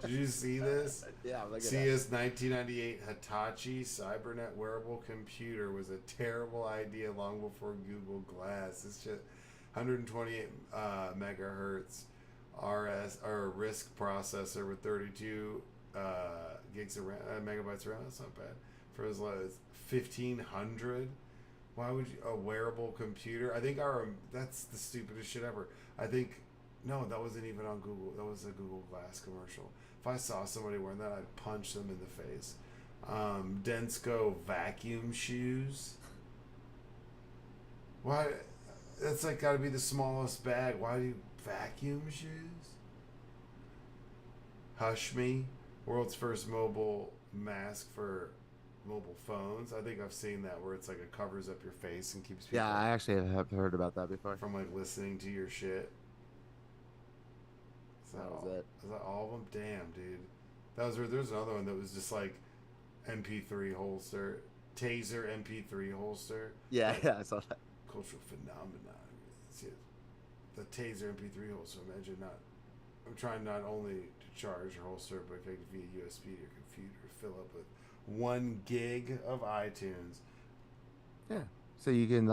Did you see this? Yeah, look at CS 1998 Hitachi Cybernet wearable computer was a terrible idea long before Google Glass. It's just 128 megahertz RISC processor with 32 gigs of RAM, megabytes of RAM. That's not bad for as low as 1,500. Why would you a wearable computer? I think that's the stupidest shit ever. I think no, that wasn't even on Google. That was a Google Glass commercial. If I saw somebody wearing that, I'd punch them in the face. Densco vacuum shoes. Why? That's like got to be the smallest bag. Why do you vacuum shoes? Hush Me, world's first mobile mask for mobile phones. I think I've seen that where it's like it covers up your face and keeps people. Yeah, I actually have heard about that before. From like listening to your shit. That was it. Is that all of them? Damn, dude. There's another one that was just like MP3 holster, Taser MP3 holster. Yeah, I saw that. Cultural phenomenon. See it. The Taser MP3 holster. Imagine I'm trying not only to charge your holster, but connect via USB to your computer. Fill up with 1 gig of iTunes. Yeah. So you can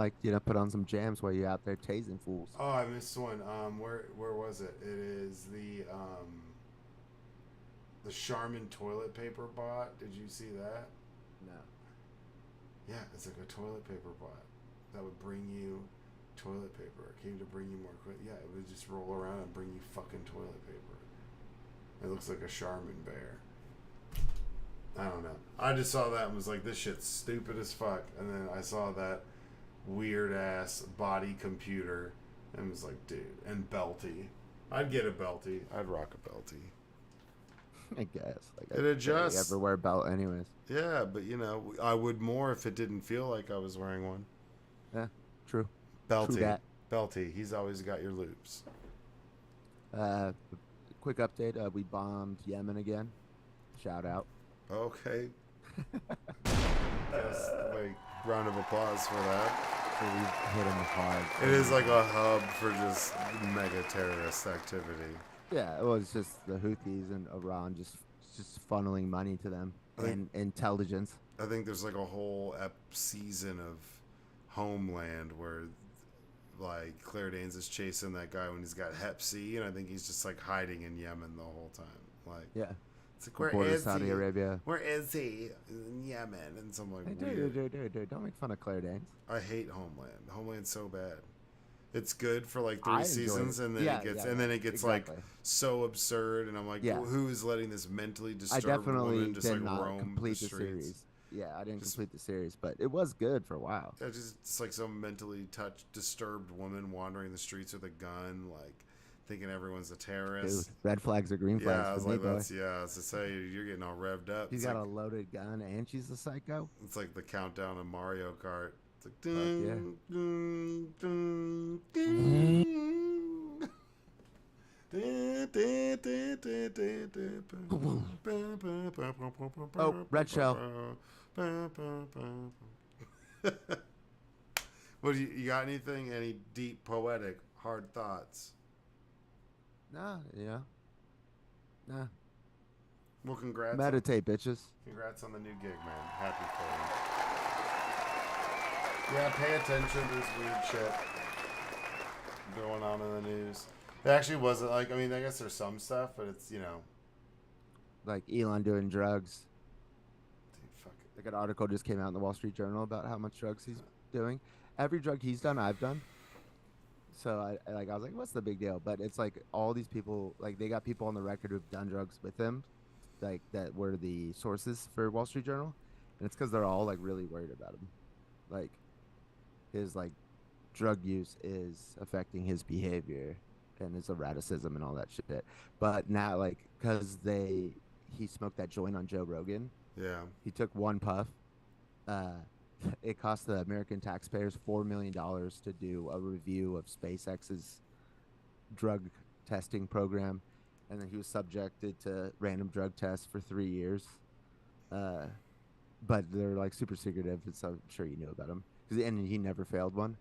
put on some jams while you're out there tasing fools. Oh, I missed one. Where was it? It is the Charmin toilet paper bot. Did you see that? No. Yeah, it's like a toilet paper bot that would bring you toilet paper. It came to bring you more quick. Yeah, it would just roll around and bring you fucking toilet paper. It looks like a Charmin bear. I don't know. I just saw that and was like, this shit's stupid as fuck. And then I saw that weird ass body computer and was like, dude. And Belty. I'd get a Belty. I'd rock a Belty. I guess. It adjusts. You ever wear a belt anyways. Yeah, but I would more if it didn't feel like I was wearing one. Yeah, true. Belty. True that. Belty. He's always got your loops. Quick update. We bombed Yemen again. Shout out. Okay. Round of applause for that. So we hit him hard. It is like a hub for just mega terrorist activity. Yeah, it was just the Houthis and Iran just funneling money to them and intelligence. I think there's like a whole season of Homeland where like Claire Danes is chasing that guy when he's got Hep C, and I think he's just like hiding in Yemen the whole time. Like, yeah. It's like, where is Saudi he? Arabia. Where is he? In Yemen. And some like hey, weird. Dude, don't make fun of Claire Danes. I hate Homeland. Homeland's so bad. It's good for like 3 seasons, and then it gets exactly. like so absurd, and I'm like, who is letting this mentally disturbed I definitely woman just did like not roam complete the the streets? series. Yeah, I didn't Just- complete the series, but it was good for a while. It's like some mentally disturbed woman wandering the streets with a gun, like thinking everyone's a Dude, terrorist. red flags or green flags Yeah, I for was me, like, boy. as to say, you're getting all revved up. She's got a loaded gun and she's a psycho. It's like the countdown in Mario Kart. It's like, Fuck yeah. dun, dun, dun, Oh, red shell. What you got? Anything? Any deep, poetic, hard thoughts? Nah, nah. Well, congrats. Meditate, bitches. Congrats on the new gig, man. Happy for you. Yeah, pay attention. There's weird shit going on in the news. It actually wasn't like, I mean, I guess there's some stuff, but it's, Like Elon doing drugs. dude, fuck it. Like an article just came out in the Wall Street Journal about how much drugs he's doing. Every drug he's done, I've done. So I was like, what's the big deal? But it's like all these people, like they got people on the record who've done drugs with him, like that were the sources for Wall Street Journal, and it's because they're all like really worried about him, like his like drug use is affecting his behavior and his erraticism and all that shit. But now, like, because he smoked that joint on Joe Rogan, Yeah. he took one puff. It cost the American taxpayers $4 million to do a review of SpaceX's drug testing program, and then he was subjected to random drug tests for 3 years. But they're like super secretive, so I'm sure you knew about him. And he never failed one.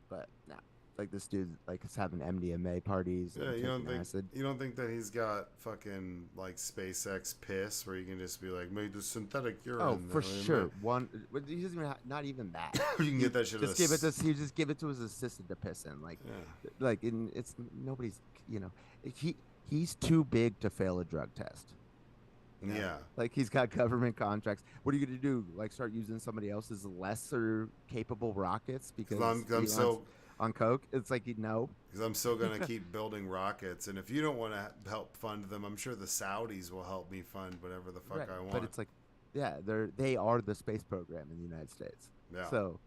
But nah, like this dude like is having MDMA parties. Yeah, and you don't taking think acid. you don't think that he's got fucking like SpaceX piss where you can just be like made the synthetic urine. Oh, for I mean, sure. One, he doesn't even not even that. you can get that shit. Just give it to he just give it to his assistant to piss in, like, Yeah. like it's nobody's, he's too big to fail a drug test. Yeah. Like he's got government contracts. What are you gonna do? Like start using somebody else's lesser capable rockets because I'm Elon's so on coke? It's like no. because I'm still gonna keep building rockets, and if you don't want to help fund them, I'm sure the Saudis will help me fund whatever the fuck Right, I want. but it's like, yeah, they are the space program in the United States. Yeah. So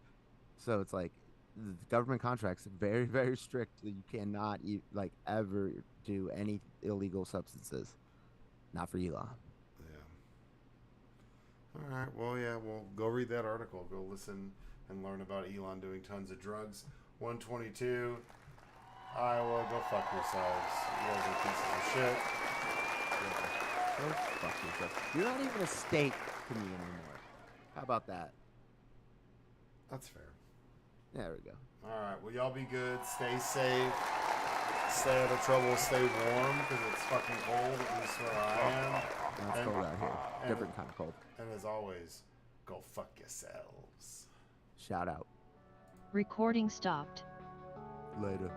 it's like the government contracts very very strict. You cannot like ever do any illegal substances. Not for Elon. All right. Well, yeah. Well, go read that article. Go listen and learn about Elon doing tons of drugs. 122. Iowa, go fuck yourselves. You guys are pieces of shit. Go fuck yourself. You're not even a state to me anymore. How about that? That's fair. There we go. All right. Well, y'all be good. Stay safe. Stay out of trouble. Stay warm because it's fucking cold. At least where I am. No, it's cold out here. Different kind of cold. And as always, go fuck yourselves. Shout out. Recording stopped. Later.